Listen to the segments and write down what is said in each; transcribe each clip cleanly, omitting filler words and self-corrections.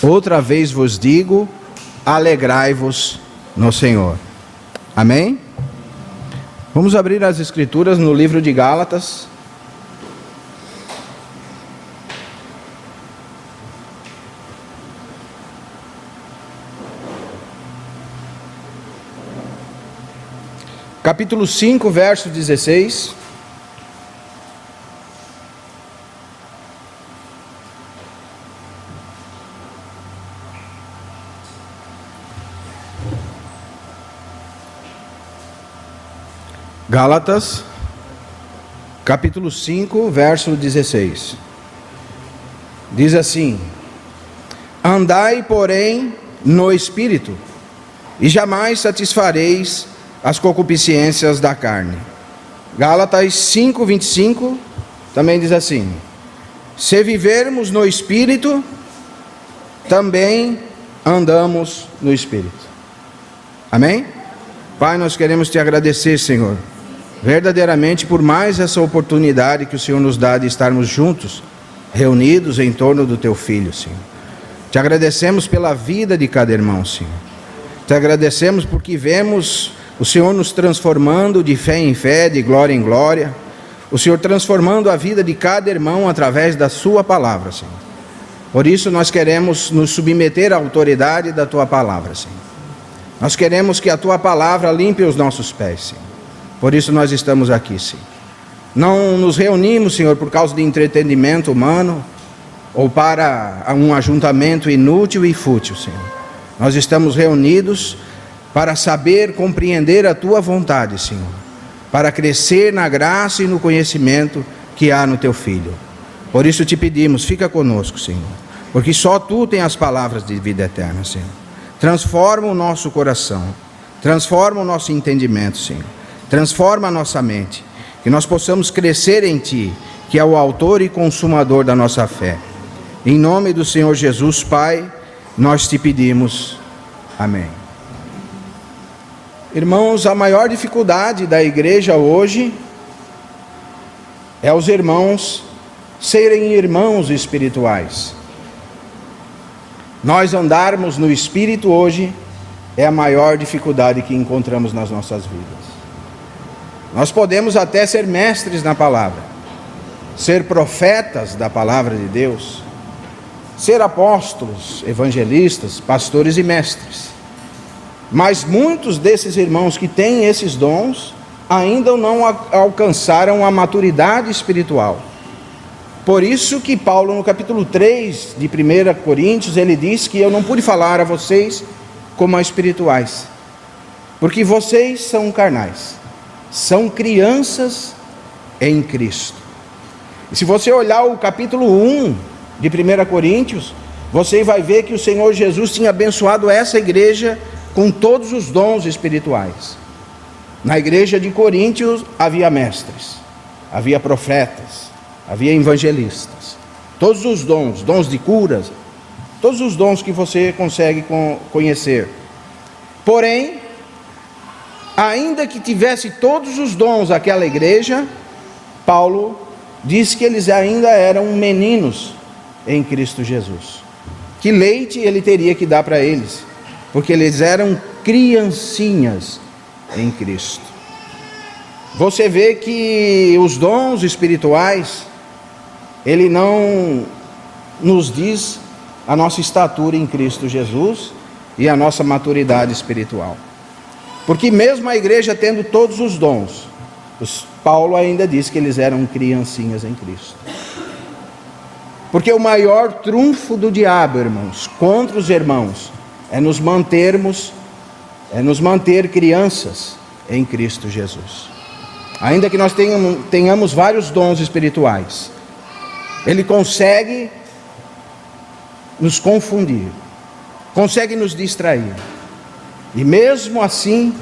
Outra vez vos digo, alegrai-vos no Senhor. Amém? Vamos abrir as Escrituras no livro de Gálatas. Capítulo 5, verso 16. Gálatas, capítulo 5, verso 16. Diz assim: andai, porém, no Espírito, e jamais satisfareis as concupiscências da carne. Gálatas 5, 25, também diz assim: se vivermos no Espírito, também andamos no Espírito. Amém? Pai, nós queremos te agradecer, Senhor, verdadeiramente por mais essa oportunidade que o Senhor nos dá de estarmos juntos, reunidos em torno do teu Filho, Senhor. Te agradecemos pela vida de cada irmão, Senhor. Te agradecemos porque vemos o Senhor nos transformando de fé em fé, de glória em glória. O Senhor transformando a vida de cada irmão através da sua palavra, Senhor. Por isso nós queremos nos submeter à autoridade da tua palavra, Senhor. Nós queremos que a tua palavra limpe os nossos pés, Senhor. Por isso nós estamos aqui, Senhor. Não nos reunimos, Senhor, por causa de entretenimento humano ou para um ajuntamento inútil e fútil, Senhor. Nós estamos reunidos para saber compreender a tua vontade, Senhor, para crescer na graça e no conhecimento que há no teu Filho. Por isso te pedimos, fica conosco, Senhor, porque só tu tens as palavras de vida eterna, Senhor. Transforma o nosso coração, transforma o nosso entendimento, Senhor. Transforma a nossa mente, que nós possamos crescer em Ti, que é o autor e consumador da nossa fé. Em nome do Senhor Jesus, Pai, nós te pedimos. Amém. Irmãos, a maior dificuldade da igreja hoje é os irmãos serem irmãos espirituais. Nós andarmos no Espírito hoje é a maior dificuldade que encontramos nas nossas vidas. Nós podemos até ser mestres na palavra, ser profetas da palavra de Deus, ser apóstolos, evangelistas, pastores e mestres. Mas muitos desses irmãos que têm esses dons ainda não alcançaram a maturidade espiritual. Por isso que Paulo, no capítulo 3 de 1 Coríntios, ele diz que eu não pude falar a vocês como a espirituais, porque vocês são carnais. São crianças em Cristo. E se você olhar o capítulo 1 de 1 Coríntios, você vai ver que o Senhor Jesus tinha abençoado essa igreja com todos os dons espirituais. Na igreja de Coríntios havia mestres, havia profetas, havia evangelistas. Todos os dons, dons de curas, todos os dons que você consegue conhecer. Porém, ainda que tivesse todos os dons aquela igreja, Paulo diz que eles ainda eram meninos em Cristo Jesus. Que leite ele teria que dar para eles, porque eles eram criancinhas em Cristo. Você vê que os dons espirituais, ele não nos diz a nossa estatura em Cristo Jesus e a nossa maturidade espiritual. Porque mesmo a igreja tendo todos os dons, Paulo ainda diz que eles eram criancinhas em Cristo. Porque o maior trunfo do diabo, irmãos, contra os irmãos, é nos manter crianças em Cristo Jesus. Ainda que nós tenhamos vários dons espirituais, ele consegue nos confundir, consegue nos distrair. E mesmo assim,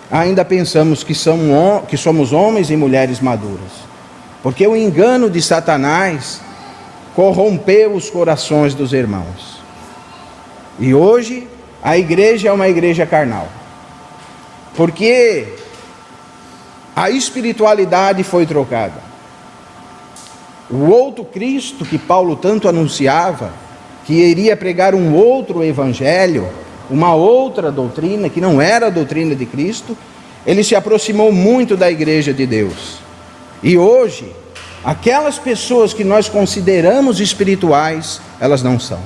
ainda pensamos que somos homens e mulheres maduros. Porque o engano de Satanás corrompeu os corações dos irmãos. E hoje, a igreja é uma igreja carnal. Porque a espiritualidade foi trocada. O outro Cristo que Paulo tanto anunciava, que iria pregar um outro evangelho, uma outra doutrina, que não era a doutrina de Cristo, ele se aproximou muito da igreja de Deus. E hoje, aquelas pessoas que nós consideramos espirituais, elas não são.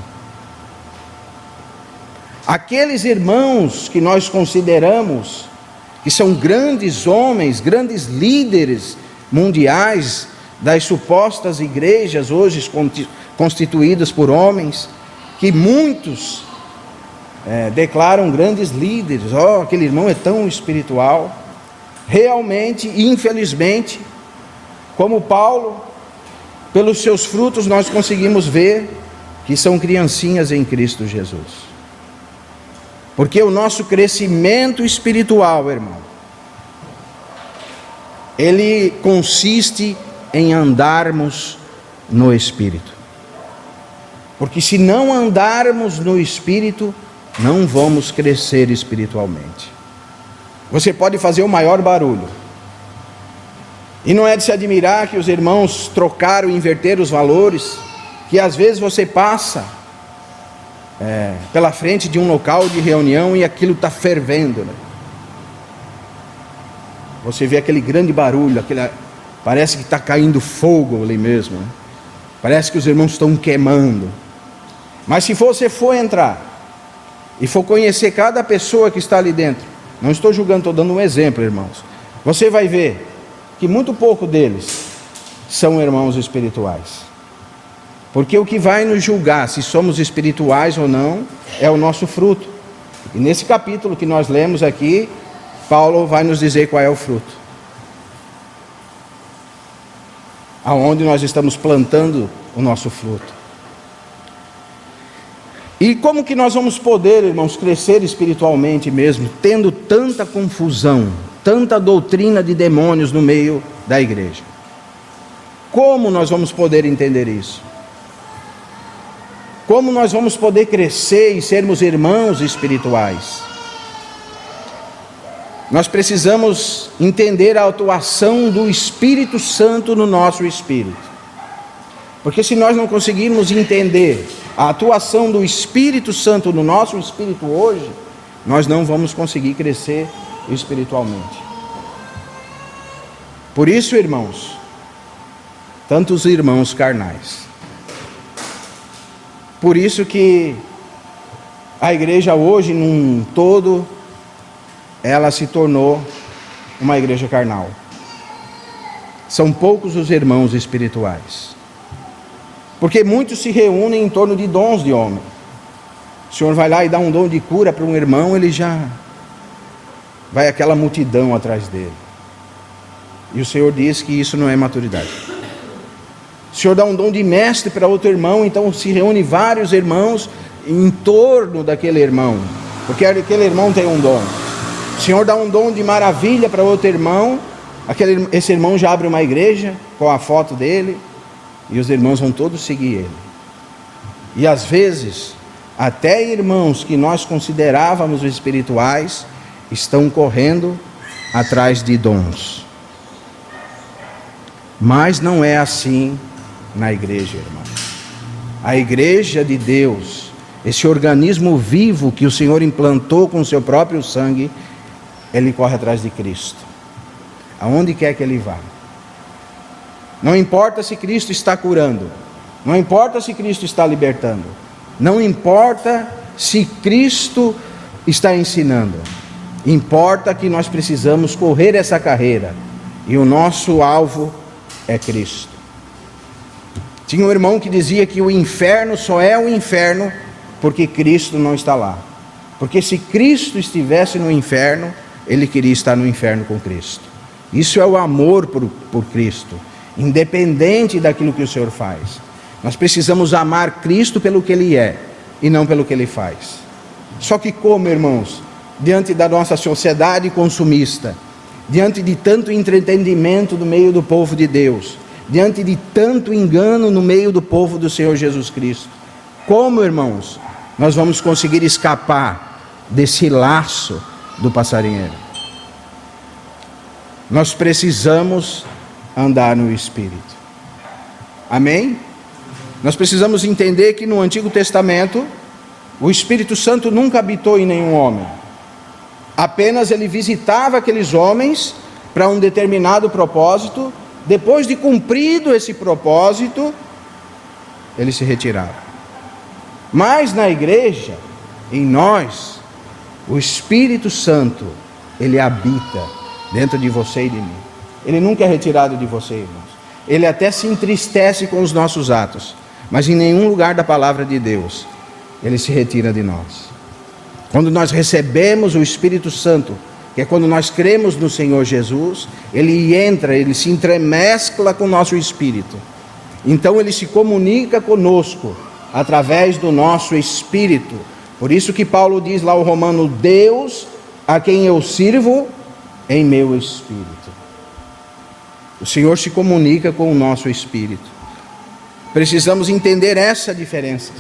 Aqueles irmãos que nós consideramos que são grandes homens, grandes líderes mundiais das supostas igrejas hoje constituídas por homens, que muitos declaram grandes líderes. Aquele irmão é tão espiritual. Realmente, infelizmente, como Paulo, pelos seus frutos nós conseguimos ver que são criancinhas em Cristo Jesus. Porque o nosso crescimento espiritual, irmão, ele consiste em andarmos no Espírito. Porque se não andarmos no Espírito, não vamos crescer espiritualmente. Você pode fazer o maior barulho, e não é de se admirar que os irmãos trocaram e inverteram os valores, que às vezes você passa pela frente de um local de reunião e aquilo está fervendo, né? Você vê aquele grande barulho, parece que está caindo fogo ali mesmo, né? Parece que os irmãos estão queimando. Mas se você for entrar e for conhecer cada pessoa que está ali dentro, não estou julgando, estou dando um exemplo, irmãos, você vai ver que muito pouco deles são irmãos espirituais. Porque o que vai nos julgar se somos espirituais ou não é o nosso fruto. E nesse capítulo que nós lemos aqui, Paulo vai nos dizer qual é o fruto. Aonde nós estamos plantando o nosso fruto. E como que nós vamos poder, irmãos, crescer espiritualmente mesmo, tendo tanta confusão, tanta doutrina de demônios no meio da igreja? Como nós vamos poder entender isso? Como nós vamos poder crescer e sermos irmãos espirituais? Nós precisamos entender a atuação do Espírito Santo no nosso espírito. Porque se nós não conseguirmos entender a atuação do Espírito Santo no nosso espírito hoje, nós não vamos conseguir crescer espiritualmente. Por isso, irmãos, tantos irmãos carnais. Por isso que a igreja hoje, num todo, ela se tornou uma igreja carnal. São poucos os irmãos espirituais. Porque muitos se reúnem em torno de dons de homem. O Senhor vai lá e dá um dom de cura para um irmão, ele já vai aquela multidão atrás dele. E o Senhor diz que isso não é maturidade. O Senhor dá um dom de mestre para outro irmão, então se reúne vários irmãos em torno daquele irmão, porque aquele irmão tem um dom. O Senhor dá um dom de maravilha para outro irmão, esse irmão já abre uma igreja com a foto dele, e os irmãos vão todos seguir ele. E às vezes, até irmãos que nós considerávamos espirituais, estão correndo atrás de dons. Mas não é assim na igreja, irmão. A igreja de Deus, esse organismo vivo que o Senhor implantou com o seu próprio sangue, ele corre atrás de Cristo, aonde quer que ele vá. Não importa se Cristo está curando, não importa se Cristo está libertando, não importa se Cristo está ensinando, importa que nós precisamos correr essa carreira, e o nosso alvo é Cristo. Tinha um irmão que dizia que o inferno só é o inferno porque Cristo não está lá. Porque se Cristo estivesse no inferno, ele queria estar no inferno com Cristo. Isso é o amor por Cristo, independente daquilo que o Senhor faz. Nós precisamos amar Cristo pelo que Ele é e não pelo que Ele faz. Só que como, irmãos, diante da nossa sociedade consumista, diante de tanto entretenimento no meio do povo de Deus, diante de tanto engano no meio do povo do Senhor Jesus Cristo, como, irmãos, nós vamos conseguir escapar desse laço do passarinheiro? Nós precisamos andar no Espírito. Amém? Nós precisamos entender que no Antigo Testamento, o Espírito Santo nunca habitou em nenhum homem. Apenas ele visitava aqueles homens para um determinado propósito. Depois de cumprido esse propósito, ele se retirava. Mas na igreja, em nós, o Espírito Santo, ele habita dentro de você e de mim. Ele nunca é retirado de você, irmãos. Ele até se entristece com os nossos atos, mas em nenhum lugar da palavra de Deus ele se retira de nós. Quando nós recebemos o Espírito Santo, que é quando nós cremos no Senhor Jesus, ele entra, ele se entremescla com o nosso espírito. Então ele se comunica conosco através do nosso espírito. Por isso que Paulo diz lá ao Romano: Deus a quem eu sirvo em meu espírito. O Senhor se comunica com o nosso espírito. Precisamos entender essa diferença.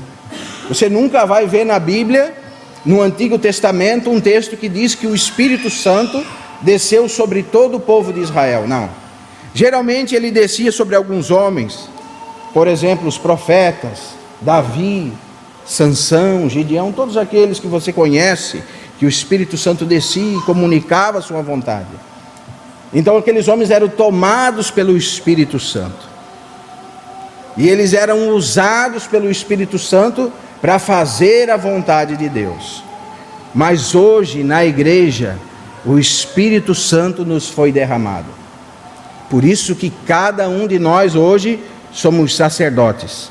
Você nunca vai ver na Bíblia, no Antigo Testamento, um texto que diz que o Espírito Santo desceu sobre todo o povo de Israel. Não. Geralmente ele descia sobre alguns homens, por exemplo, os profetas, Davi, Sansão, Gideão, todos aqueles que você conhece, que o Espírito Santo descia e comunicava a sua vontade. Então aqueles homens eram tomados pelo Espírito Santo. E eles eram usados pelo Espírito Santo para fazer a vontade de Deus. Mas hoje, na igreja, o Espírito Santo nos foi derramado. Por isso que cada um de nós hoje somos sacerdotes,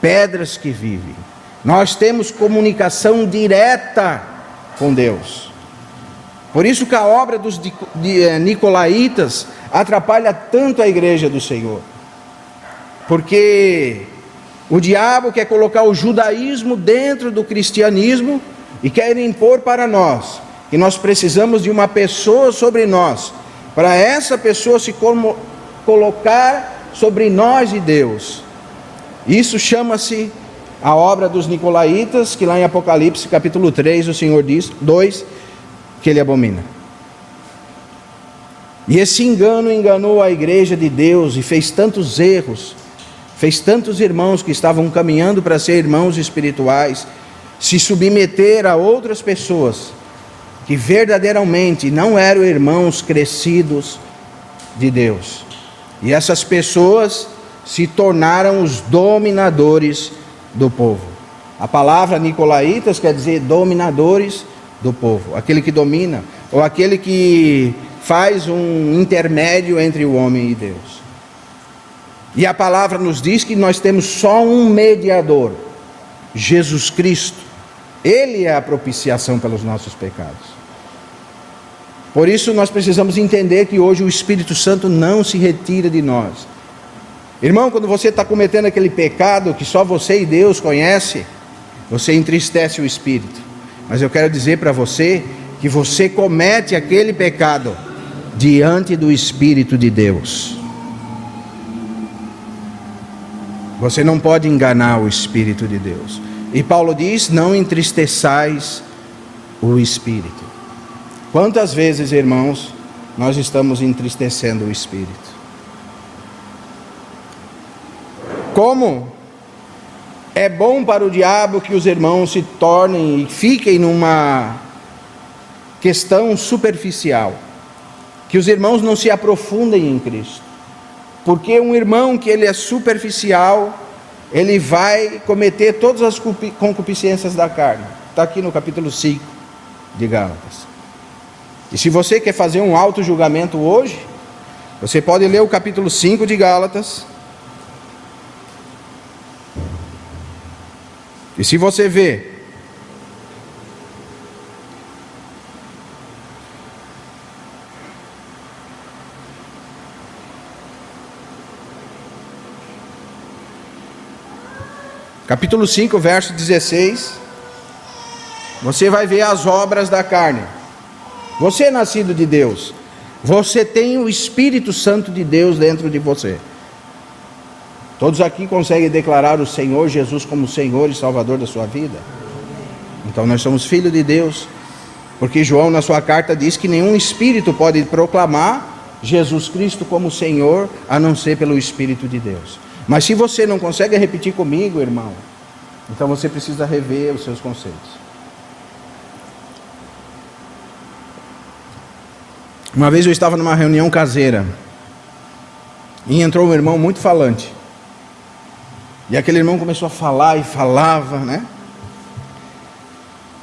pedras que vivem. Nós temos comunicação direta com Deus. Por isso que a obra dos nicolaítas atrapalha tanto a igreja do Senhor. Porque o diabo quer colocar o judaísmo dentro do cristianismo e quer impor para nós que nós precisamos de uma pessoa sobre nós, para essa pessoa se colocar sobre nós e Deus. Isso chama-se a obra dos nicolaítas, que lá em Apocalipse capítulo 3 o Senhor diz, 2, que ele abomina. E esse engano enganou a igreja de Deus e fez tantos erros, fez tantos irmãos que estavam caminhando para ser irmãos espirituais se submeter a outras pessoas que verdadeiramente não eram irmãos crescidos de Deus. E essas pessoas se tornaram os dominadores do povo. A palavra nicolaítas quer dizer dominadores do povo, aquele que domina, ou aquele que faz um intermédio entre o homem e Deus. E a palavra nos diz que nós temos só um mediador, Jesus Cristo. Ele é a propiciação pelos nossos pecados. Por isso nós precisamos entender que hoje o Espírito Santo não se retira de nós. Irmão, quando você está cometendo aquele pecado que só você e Deus conhece, você entristece o Espírito. Mas eu quero dizer para você que você comete aquele pecado diante do Espírito de Deus. Você não pode enganar o Espírito de Deus. E Paulo diz: não entristeçais o Espírito. Quantas vezes, irmãos, nós estamos entristecendo o Espírito? Como é bom para o diabo que os irmãos se tornem e fiquem numa questão superficial, que os irmãos não se aprofundem em Cristo. Porque um irmão que ele é superficial, ele vai cometer todas as concupiscências da carne. Está aqui no capítulo 5 de Gálatas. E se você quer fazer um auto-julgamento hoje, você pode ler o capítulo 5 de Gálatas. E se você vê capítulo 5, verso 16, você vai ver as obras da carne. Você é nascido de Deus, você tem o Espírito Santo de Deus dentro de você. Todos aqui conseguem declarar o Senhor Jesus como Senhor e Salvador da sua vida? Então nós somos filhos de Deus, porque João na sua carta diz que nenhum espírito pode proclamar Jesus Cristo como Senhor, a não ser pelo Espírito de Deus. Mas se você não consegue repetir comigo, irmão, então você precisa rever os seus conceitos. Uma vez eu estava numa reunião caseira e entrou um irmão muito falante. E aquele irmão começou a falar e falava, né?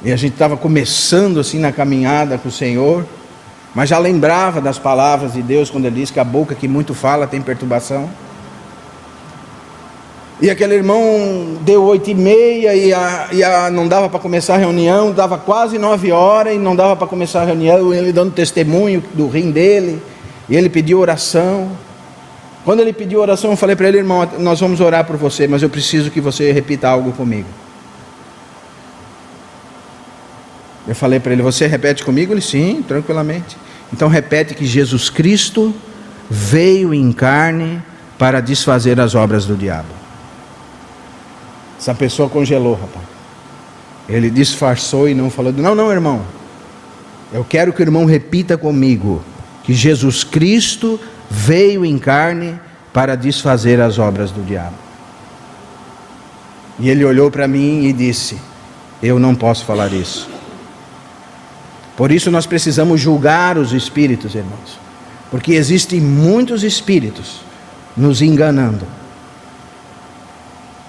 E a gente estava começando assim na caminhada com o Senhor, mas já lembrava das palavras de Deus quando ele diz que a boca que muito fala tem perturbação. E aquele irmão deu 8h30 e não dava para começar a reunião, dava quase 9h e não dava para começar a reunião, ele dando testemunho do rim dele, e ele pediu oração. Quando ele pediu oração, eu falei para ele: irmão, nós vamos orar por você, mas eu preciso que você repita algo comigo. Eu falei para ele: você repete comigo? Ele: sim, tranquilamente. Então repete que Jesus Cristo veio em carne para desfazer as obras do diabo. Essa pessoa congelou, rapaz. Ele disfarçou e não falou: não, irmão, eu quero que o irmão repita comigo que Jesus Cristo veio em carne para desfazer as obras do diabo. E ele olhou para mim e disse: eu não posso falar isso. Por isso nós precisamos julgar os espíritos, irmãos, porque existem muitos espíritos nos enganando.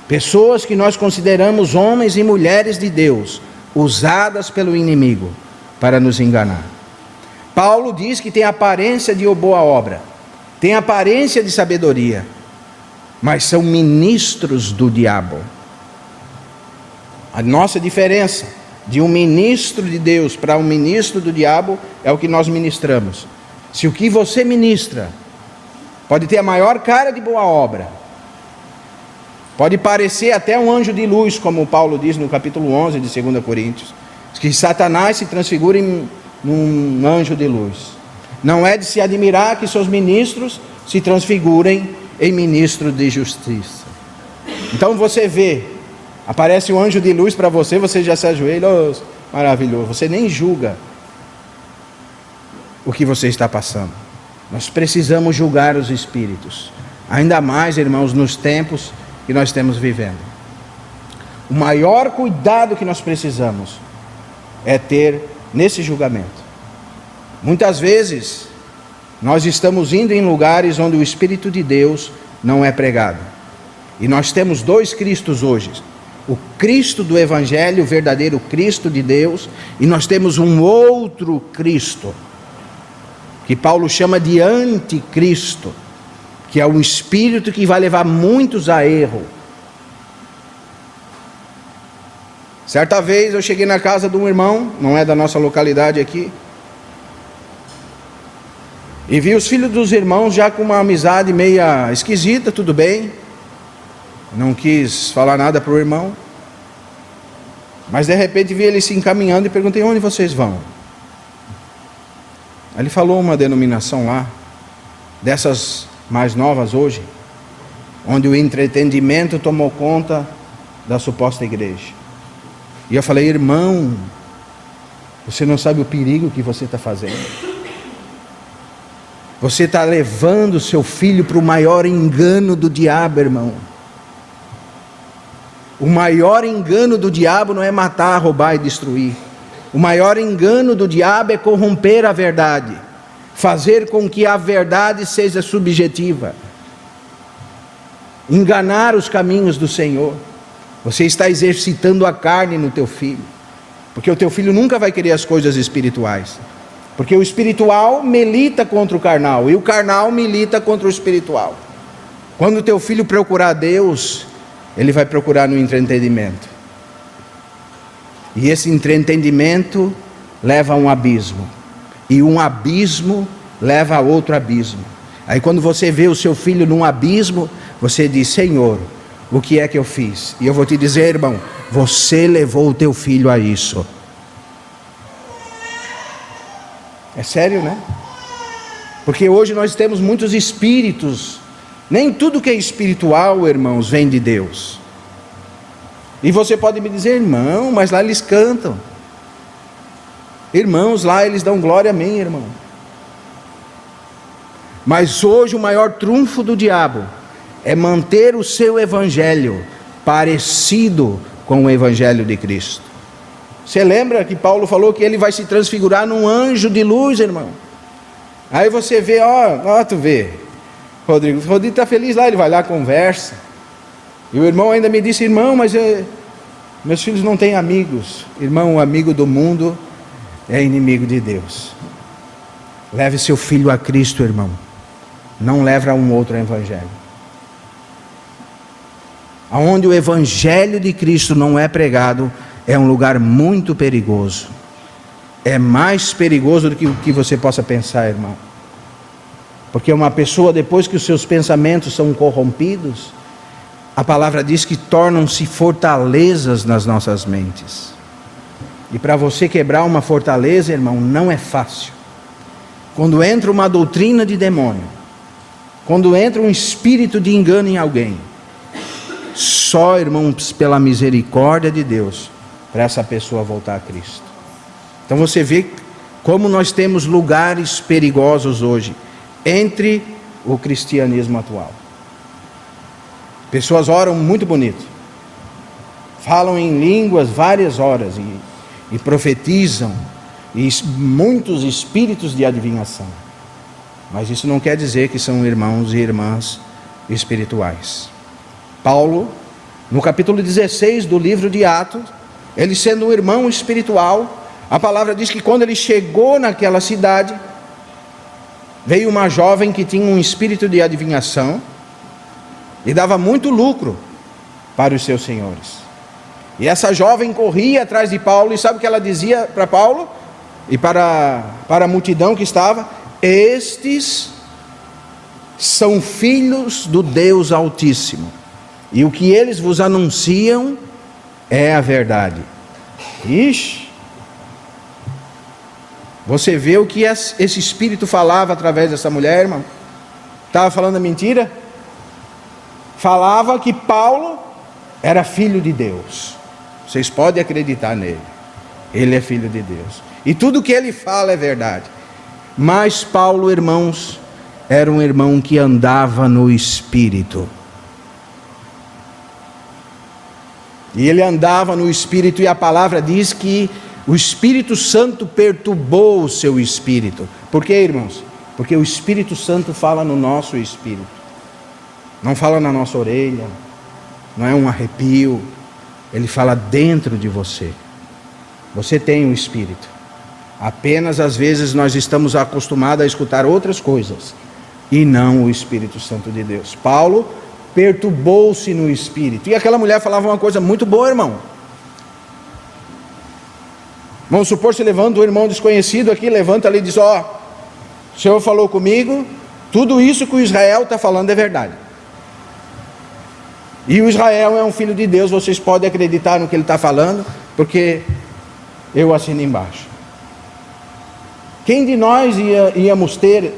Pessoas que nós consideramos homens e mulheres de Deus, usadas pelo inimigo para nos enganar. Paulo diz que tem aparência de boa obra, tem aparência de sabedoria, mas são ministros do diabo. A nossa diferença de um ministro de Deus para um ministro do diabo é o que nós ministramos. Se o que você ministra pode ter a maior cara de boa obra, pode parecer até um anjo de luz, como Paulo diz no capítulo 11 de 2 Coríntios, que Satanás se transfigura em um anjo de luz. Não é de se admirar que seus ministros se transfigurem em ministro de justiça. Então você vê, aparece um anjo de luz para você, você já se ajoelha: oh, maravilhoso. Você nem julga o que você está passando. Nós precisamos julgar os espíritos, ainda mais, irmãos, nos tempos que nós estamos vivendo. O maior cuidado que nós precisamos é ter nesse julgamento. Muitas vezes nós estamos indo em lugares onde o Espírito de Deus não é pregado, e nós temos dois Cristos hoje: o Cristo do Evangelho, o verdadeiro Cristo de Deus, e nós temos um outro Cristo que Paulo chama de anticristo, que é um espírito que vai levar muitos a erro. Certa vez eu cheguei na casa de um irmão, não é da nossa localidade aqui, e vi os filhos dos irmãos já com uma amizade meia esquisita. Tudo bem, não quis falar nada para o irmão, mas de repente vi ele se encaminhando e perguntei: onde vocês vão? Ele falou uma denominação lá, dessas mais novas hoje, onde o entretenimento tomou conta da suposta igreja. E eu falei: irmão, você não sabe o perigo que você está fazendo. Você está levando o seu filho para o maior engano do diabo, irmão. O maior engano do diabo não é matar, roubar e destruir. O maior engano do diabo é corromper a verdade, fazer com que a verdade seja subjetiva, enganar os caminhos do Senhor. Você está exercitando a carne no teu filho, porque o teu filho nunca vai querer as coisas espirituais, porque o espiritual milita contra o carnal, e o carnal milita contra o espiritual. Quando o teu filho procurar Deus, ele vai procurar no entretenimento, e esse entretenimento leva a um abismo, e um abismo leva a outro abismo. Aí quando você vê o seu filho num abismo, você diz: Senhor, o que é que eu fiz? E eu vou te dizer, irmão, você levou o teu filho a isso. É sério, né? Porque hoje nós temos muitos espíritos. Nem tudo que é espiritual, irmãos, vem de Deus. E você pode me dizer: irmão, mas lá eles cantam. Irmãos, lá eles dão glória a mim, irmão. Mas hoje o maior trunfo do diabo é manter o seu evangelho parecido com o evangelho de Cristo. Você lembra que Paulo falou que ele vai se transfigurar num anjo de luz, irmão? Aí você vê, tu vê, Rodrigo está feliz lá, ele vai lá, conversa. E o irmão ainda me disse, irmão, mas meus filhos não têm amigos. Irmão, o amigo do mundo é inimigo de Deus. Leve seu filho a Cristo, irmão. Não leve a um outro evangelho. Aonde o evangelho de Cristo não é pregado, é um lugar muito perigoso. É mais perigoso do que o que você possa pensar, irmão. Porque uma pessoa, depois que os seus pensamentos são corrompidos, a palavra diz que tornam-se fortalezas nas nossas mentes. E para você quebrar uma fortaleza, irmão, não é fácil. Quando entra uma doutrina de demônio, quando entra um espírito de engano em alguém, só, irmãos, pela misericórdia de Deus, para essa pessoa voltar a Cristo. Então você vê como nós temos lugares perigosos hoje, entre o cristianismo atual. Pessoas oram muito bonito, falam em línguas várias horas, e profetizam, e muitos espíritos de adivinhação. Mas isso não quer dizer que são irmãos e irmãs espirituais. Paulo, no capítulo 16 do livro de Atos, ele sendo um irmão espiritual, a palavra diz que quando ele chegou naquela cidade, veio uma jovem que tinha um espírito de adivinhação, e dava muito lucro para os seus senhores. E essa jovem corria atrás de Paulo, e sabe o que ela dizia para Paulo? E para a multidão que estava: estes são filhos do Deus Altíssimo, e o que eles vos anunciam é a verdade. Ixi! Você vê o que esse espírito falava através dessa mulher, irmão? Estava falando a mentira? Falava que Paulo era filho de Deus. Vocês podem acreditar nele. Ele é filho de Deus. E tudo que ele fala é verdade. Mas Paulo, irmãos, era um irmão que andava no Espírito. E ele andava no Espírito, e a palavra diz que o Espírito Santo perturbou o seu espírito. Por quê, irmãos? Porque o Espírito Santo fala no nosso espírito. Não fala na nossa orelha, não é um arrepio. Ele fala dentro de você. Você tem um Espírito. Apenas às vezes nós estamos acostumados a escutar outras coisas, e não o Espírito Santo de Deus. Paulo perturbou-se no Espírito. E aquela mulher falava uma coisa muito boa, irmão. Vamos supor, se levanta um irmão desconhecido aqui, levanta ali e diz: o Senhor falou comigo, tudo isso que o Israel está falando é verdade. E o Israel é um filho de Deus, vocês podem acreditar no que ele está falando, porque eu assino embaixo. Quem de nós íamos ter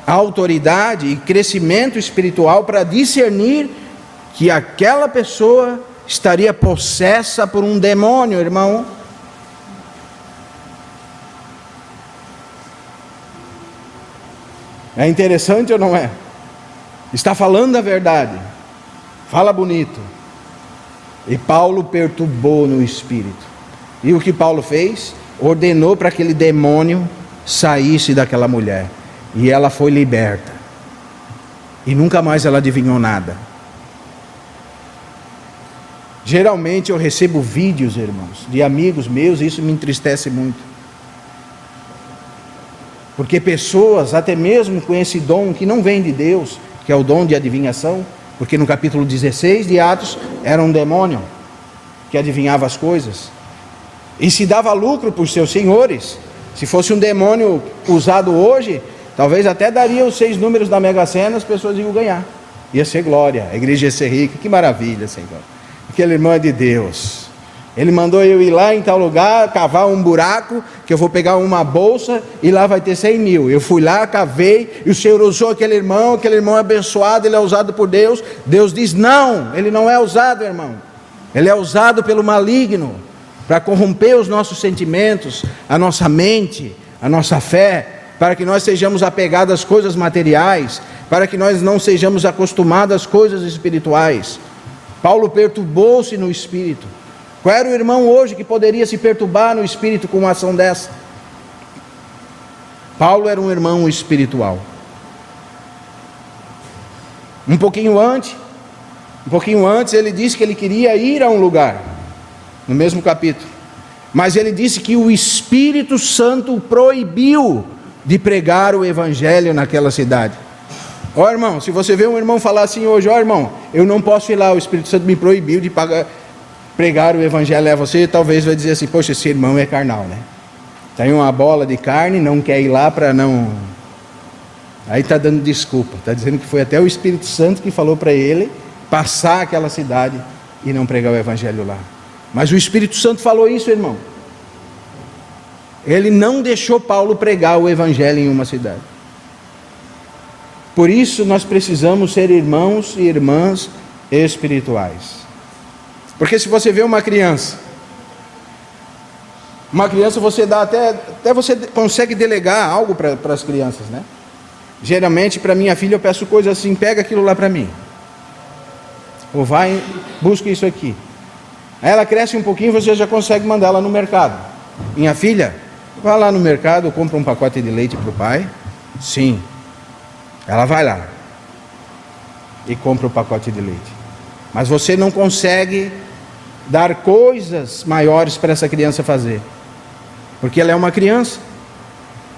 autoridade e crescimento espiritual para discernir que aquela pessoa estaria possessa por um demônio, irmão? É interessante ou não é? Está falando a verdade, fala bonito. E Paulo perturbou no espírito. E o que Paulo fez? Ordenou para que aquele demônio saísse daquela mulher. E ela foi liberta. E nunca mais ela adivinhou nada. Geralmente eu recebo vídeos, irmãos, de amigos meus, e isso me entristece muito. Porque pessoas, até mesmo com esse dom que não vem de Deus, que é o dom de adivinhação, porque no capítulo 16 de Atos era um demônio que adivinhava as coisas e se dava lucro para os seus senhores. Se fosse um demônio usado hoje, talvez até daria os 6 números da Mega Sena, as pessoas iam ganhar, ia ser glória, a igreja ia ser rica. Que maravilha, Senhor. Aquele irmão é de Deus. Ele mandou eu ir lá em tal lugar, cavar um buraco, que eu vou pegar uma bolsa e lá vai ter 100 mil. Eu fui lá, cavei, e o Senhor usou aquele irmão é abençoado, ele é usado por Deus. Deus diz: não, ele não é usado, irmão. Ele é usado pelo maligno, para corromper os nossos sentimentos, a nossa mente, a nossa fé, para que nós sejamos apegados às coisas materiais, para que nós não sejamos acostumados às coisas espirituais. Paulo perturbou-se no espírito. Qual era o irmão hoje que poderia se perturbar no espírito com uma ação dessa? Paulo era um irmão espiritual. Um pouquinho antes ele disse que ele queria ir a um lugar, no mesmo capítulo, mas ele disse que o Espírito Santo o proibiu de pregar o evangelho naquela cidade. Ó irmão, se você vê um irmão falar assim hoje, ó irmão, eu não posso ir lá, o Espírito Santo me proibiu de pregar o evangelho a você, talvez vai dizer assim, poxa, esse irmão é carnal, né? Tem uma bola de carne, não quer ir lá para não... Aí está dando desculpa, está dizendo que foi até o Espírito Santo que falou para ele passar aquela cidade e não pregar o evangelho lá. Mas o Espírito Santo falou isso, irmão. Ele não deixou Paulo pregar o evangelho em uma cidade. Por isso nós precisamos ser irmãos e irmãs espirituais. Porque se você vê uma criança você dá até você consegue delegar algo para as crianças, né? Geralmente para minha filha eu peço coisas assim, pega aquilo lá para mim. Ou vai, busca isso aqui. Aí ela cresce um pouquinho, você já consegue mandar ela no mercado. Minha filha, vai lá no mercado, compra um pacote de leite para o pai. Sim. Ela vai lá e compra o pacote de leite. Mas você não consegue dar coisas maiores para essa criança fazer. Porque ela é uma criança.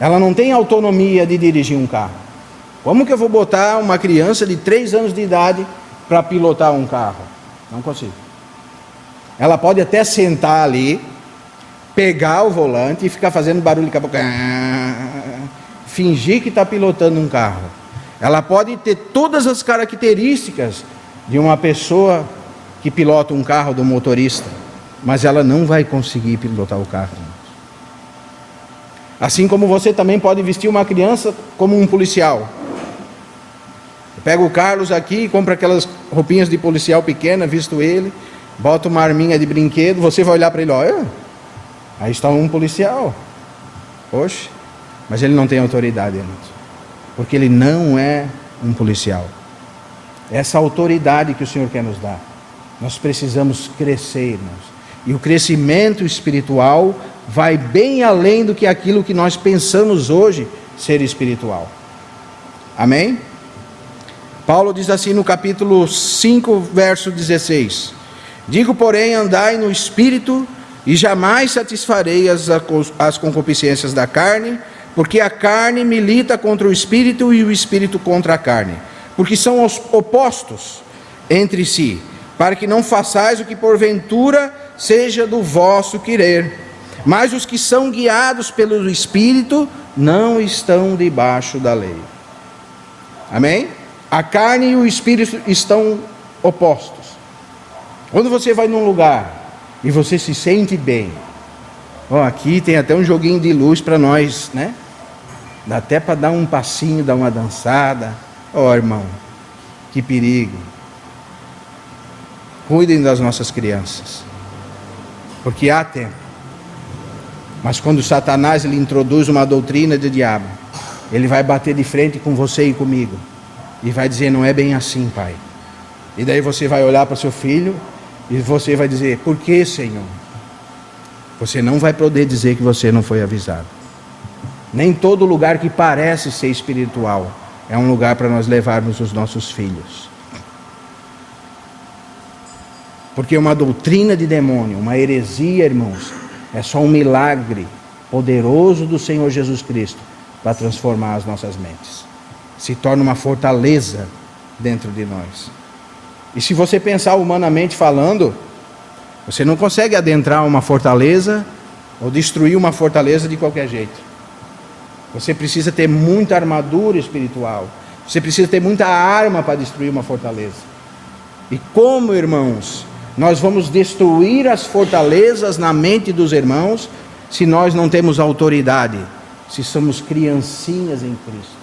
Ela não tem autonomia de dirigir um carro. Como que eu vou botar uma criança de 3 anos de idade para pilotar um carro? Não consigo. Ela pode até sentar ali, pegar o volante e ficar fazendo barulho com a boca, fingir que está pilotando um carro. Ela pode ter todas as características de uma pessoa que pilota um carro, do motorista, mas ela não vai conseguir pilotar o carro. Assim como você também pode vestir uma criança como um policial. Pega o Carlos aqui e compra aquelas roupinhas de policial pequena, visto ele, bota uma arminha de brinquedo, você vai olhar para ele, olha, aí está um policial. Oxe, mas ele não tem autoridade, irmãos, porque ele não é um policial. Essa autoridade que o Senhor quer nos dar, nós precisamos crescer, irmãos. E o crescimento espiritual vai bem além do que aquilo que nós pensamos hoje ser espiritual. Amém? Paulo diz assim no capítulo 5, verso 16: digo, porém, andai no Espírito, e jamais satisfarei as concupiscências da carne, porque a carne milita contra o Espírito e o Espírito contra a carne, porque são os opostos entre si, para que não façais o que porventura seja do vosso querer. Mas os que são guiados pelo Espírito não estão debaixo da lei. Amém? A carne e o Espírito estão opostos. Quando você vai num lugar e você se sente bem, aqui tem até um joguinho de luz para nós, né? Dá até para dar um passinho, dar uma dançada. Irmão, que perigo. Cuidem das nossas crianças, porque há tempo. Mas quando Satanás ele introduz uma doutrina de diabo, ele vai bater de frente com você e comigo, e vai dizer, não é bem assim, pai. E daí você vai olhar para seu filho, e você vai dizer, por que, Senhor? Você não vai poder dizer que você não foi avisado. Nem todo lugar que parece ser espiritual é um lugar para nós levarmos os nossos filhos. Porque uma doutrina de demônio, uma heresia, irmãos, é só um milagre poderoso do Senhor Jesus Cristo para transformar as nossas mentes. Se torna uma fortaleza dentro de nós. E se você pensar humanamente falando, você não consegue adentrar uma fortaleza ou destruir uma fortaleza de qualquer jeito. Você precisa ter muita armadura espiritual. Você precisa ter muita arma para destruir uma fortaleza. E como, irmãos, nós vamos destruir as fortalezas na mente dos irmãos se nós não temos autoridade, se somos criancinhas em Cristo?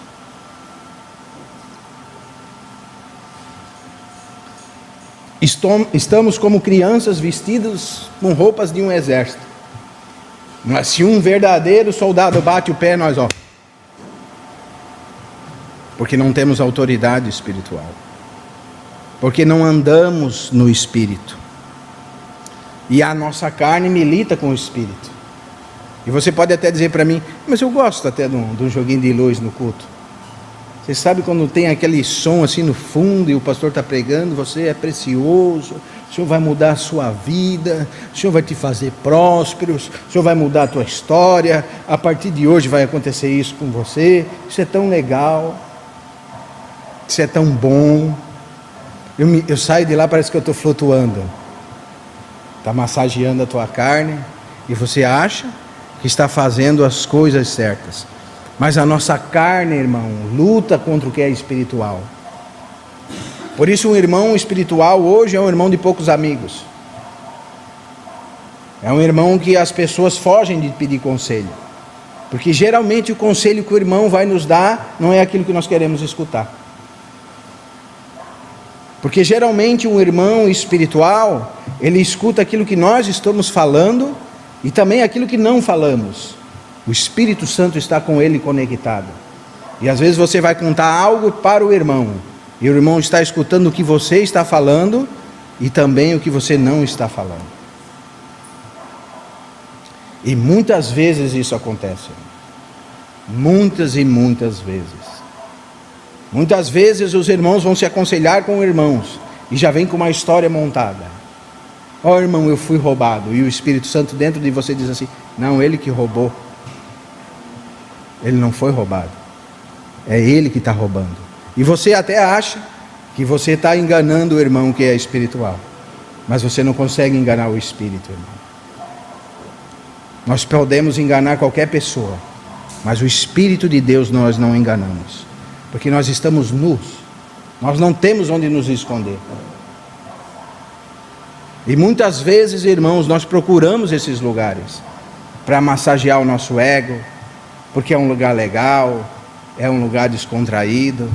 Estamos como crianças vestidas com roupas de um exército. Mas se um verdadeiro soldado bate o pé, nós Porque não temos autoridade espiritual. Porque não andamos no Espírito. E a nossa carne milita com o Espírito. E você pode até dizer para mim, mas eu gosto até de um joguinho de luz no culto. Você sabe quando tem aquele som assim no fundo e o pastor está pregando, você é precioso, o Senhor vai mudar a sua vida, o Senhor vai te fazer prósperos, o Senhor vai mudar a tua história, a partir de hoje vai acontecer isso com você, isso é tão legal, isso é tão bom. Eu saio de lá, parece que eu estou flutuando, está massageando a tua carne e você acha que está fazendo as coisas certas. Mas a nossa carne, irmão, luta contra o que é espiritual. Por isso um irmão espiritual hoje é um irmão de poucos amigos. É um irmão que as pessoas fogem de pedir conselho. Porque geralmente o conselho que o irmão vai nos dar não é aquilo que nós queremos escutar. Porque geralmente um irmão espiritual, ele escuta aquilo que nós estamos falando e também aquilo que não falamos. O Espírito Santo está com ele conectado. E às vezes você vai contar algo para o irmão, e o irmão está escutando o que você está falando e também o que você não está falando. E muitas vezes isso acontece. Muitas e muitas vezes. Muitas vezes os irmãos vão se aconselhar com irmãos e já vem com uma história montada. Ó, irmão, eu fui roubado. E o Espírito Santo dentro de você diz assim, não, ele que roubou. Ele não foi roubado. É ele que está roubando. E você até acha que você está enganando o irmão que é espiritual. Mas você não consegue enganar o Espírito, irmão. Nós podemos enganar qualquer pessoa, mas o Espírito de Deus nós não enganamos. Porque nós estamos nus. Nós não temos onde nos esconder. E muitas vezes, irmãos, nós procuramos esses lugares para massagear o nosso ego, porque é um lugar legal, é um lugar descontraído,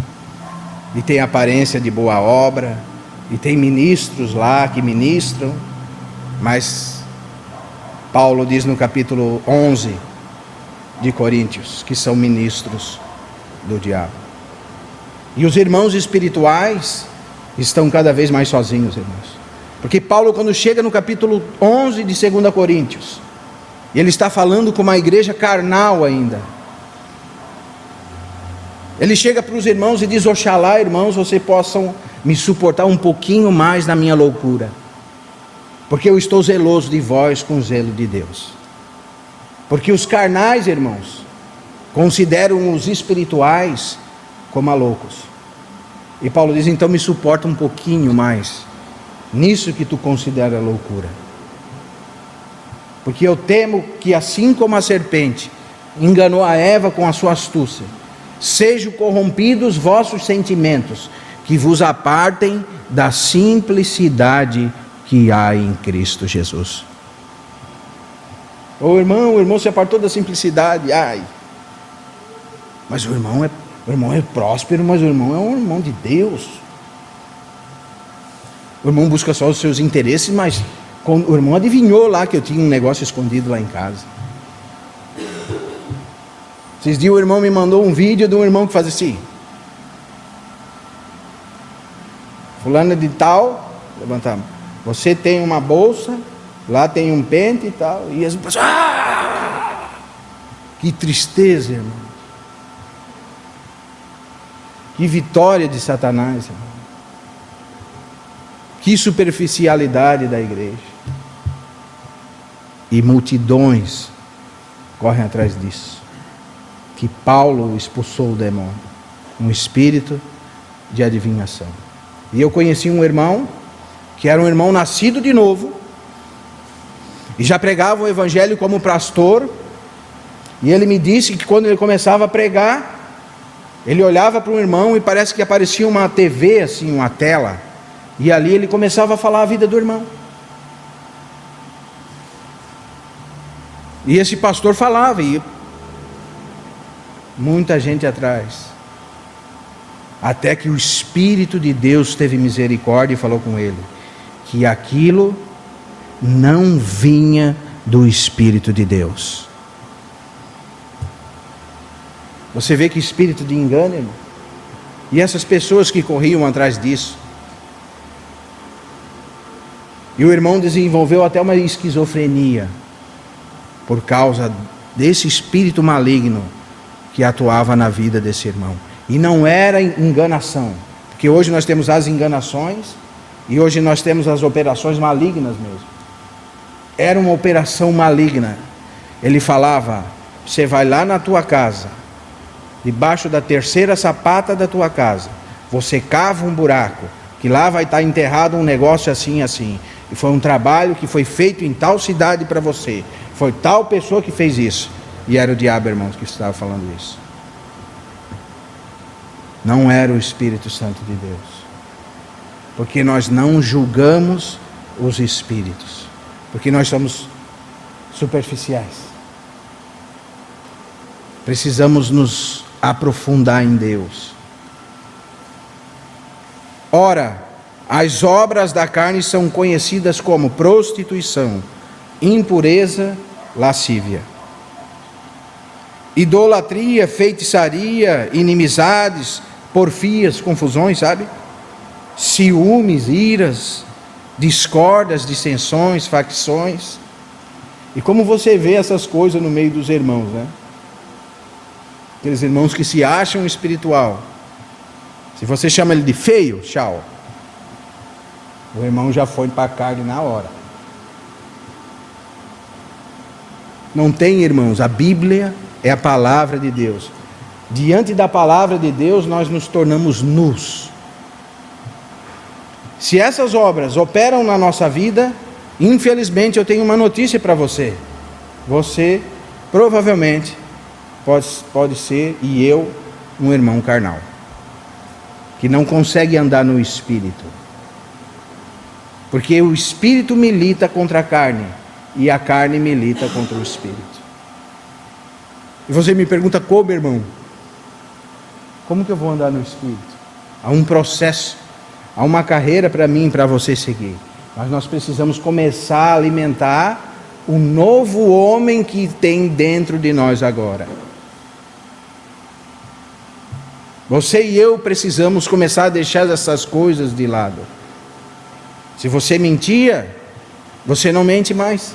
e tem aparência de boa obra, e tem ministros lá que ministram, mas Paulo diz no capítulo 11 de Coríntios, que são ministros do diabo. E os irmãos espirituais estão cada vez mais sozinhos, irmãos. Porque Paulo, quando chega no capítulo 11 de 2 Coríntios, e ele está falando com uma igreja carnal ainda. Ele chega para os irmãos e diz, oxalá, irmãos, vocês possam me suportar um pouquinho mais na minha loucura. Porque eu estou zeloso de vós com o zelo de Deus. Porque os carnais, irmãos, consideram os espirituais como loucos. E Paulo diz, então me suporta um pouquinho mais nisso que tu considera loucura. Porque eu temo que assim como a serpente enganou a Eva com a sua astúcia, sejam corrompidos vossos sentimentos, que vos apartem da simplicidade que há em Cristo Jesus. O irmão se apartou da simplicidade, mas o irmão é próspero, mas o irmão é um irmão de Deus. O irmão busca só os seus interesses, mas o irmão adivinhou lá que eu tinha um negócio escondido lá em casa. Esses dias o irmão me mandou um vídeo de um irmão que faz assim. Fulano de tal, levanta a mão. Você tem uma bolsa, lá tem um pente e tal. E as pessoas, que tristeza, irmão. Que vitória de Satanás, irmão. Que superficialidade da igreja. E multidões correm atrás disso. Que Paulo expulsou o demônio, um espírito de adivinhação. E eu conheci um irmão, que era um irmão nascido de novo, e já pregava o evangelho como pastor, e ele me disse que quando ele começava a pregar, ele olhava para um irmão e parece que aparecia uma TV, assim, uma tela, e ali ele começava a falar a vida do irmão. E esse pastor falava, e muita gente atrás, até que o Espírito de Deus teve misericórdia e falou com ele, que aquilo não vinha do Espírito de Deus. Você vê que espírito de engano, irmão? E essas pessoas que corriam atrás disso. E o irmão desenvolveu até uma esquizofrenia por causa desse espírito maligno que atuava na vida desse irmão. E não era enganação, porque hoje nós temos as enganações e hoje nós temos as operações malignas mesmo. Era uma operação maligna. Ele falava: você vai lá na tua casa, debaixo da terceira sapata da tua casa, você cava um buraco, que lá vai estar enterrado um negócio assim, assim. E foi um trabalho que foi feito em tal cidade para você. Foi tal pessoa que fez isso. E era o diabo, irmãos, que estava falando isso. Não era o Espírito Santo de Deus. Porque nós não julgamos os espíritos. Porque nós somos superficiais. Precisamos nos aprofundar em Deus. Ora, as obras da carne são conhecidas como prostituição, impureza, lascívia, idolatria, feitiçaria, inimizades, porfias, confusões, sabe? Ciúmes, iras, discórdias, dissensões, facções. E como você vê essas coisas no meio dos irmãos, né? Aqueles irmãos que se acham espiritual. Se você chama ele de feio, tchau. O irmão já foi para a carne na hora. Não tem, irmãos, a Bíblia é a palavra de Deus. Diante da palavra de Deus nós nos tornamos nus. Se essas obras operam na nossa vida, infelizmente eu tenho uma notícia para você. Você provavelmente pode ser, e eu, um irmão carnal, que não consegue andar no Espírito. Porque o Espírito milita contra a carne, e a carne milita contra o Espírito. E você me pergunta: como, irmão? Como que eu vou andar no Espírito? Há um processo, há uma carreira para mim e para você seguir. Mas nós precisamos começar a alimentar o novo homem que tem dentro de nós agora. Você e eu precisamos começar a deixar essas coisas de lado. Se você mentia, você não mente mais.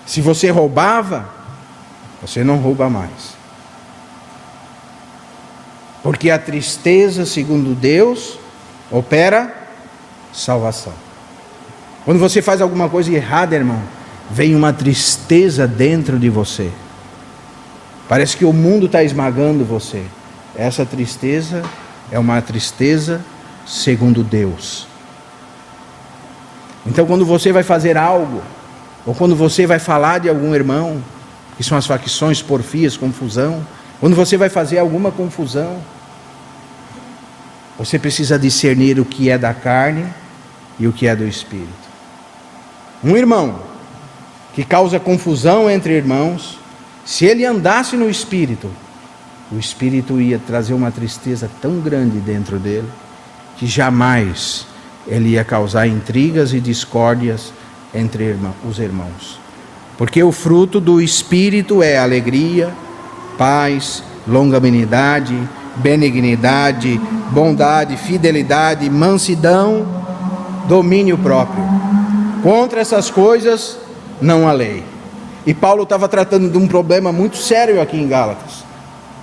Se você roubava, você não rouba mais. Porque a tristeza, segundo Deus, opera salvação. Quando você faz alguma coisa errada, irmão, vem uma tristeza dentro de você. Parece que o mundo está esmagando você. Essa tristeza é uma tristeza segundo Deus. Então, quando você vai fazer algo, ou quando você vai falar de algum irmão, que são as facções, porfias, confusão, quando você vai fazer alguma confusão, você precisa discernir o que é da carne e o que é do Espírito. Um irmão que causa confusão entre irmãos, se ele andasse no Espírito, o Espírito ia trazer uma tristeza tão grande dentro dele, que jamais ele ia causar intrigas e discórdias entre os irmãos. Porque o fruto do Espírito é alegria, paz, longanimidade, benignidade, bondade, fidelidade, mansidão, domínio próprio. Contra essas coisas não há lei. E Paulo estava tratando de um problema muito sério aqui em Gálatas.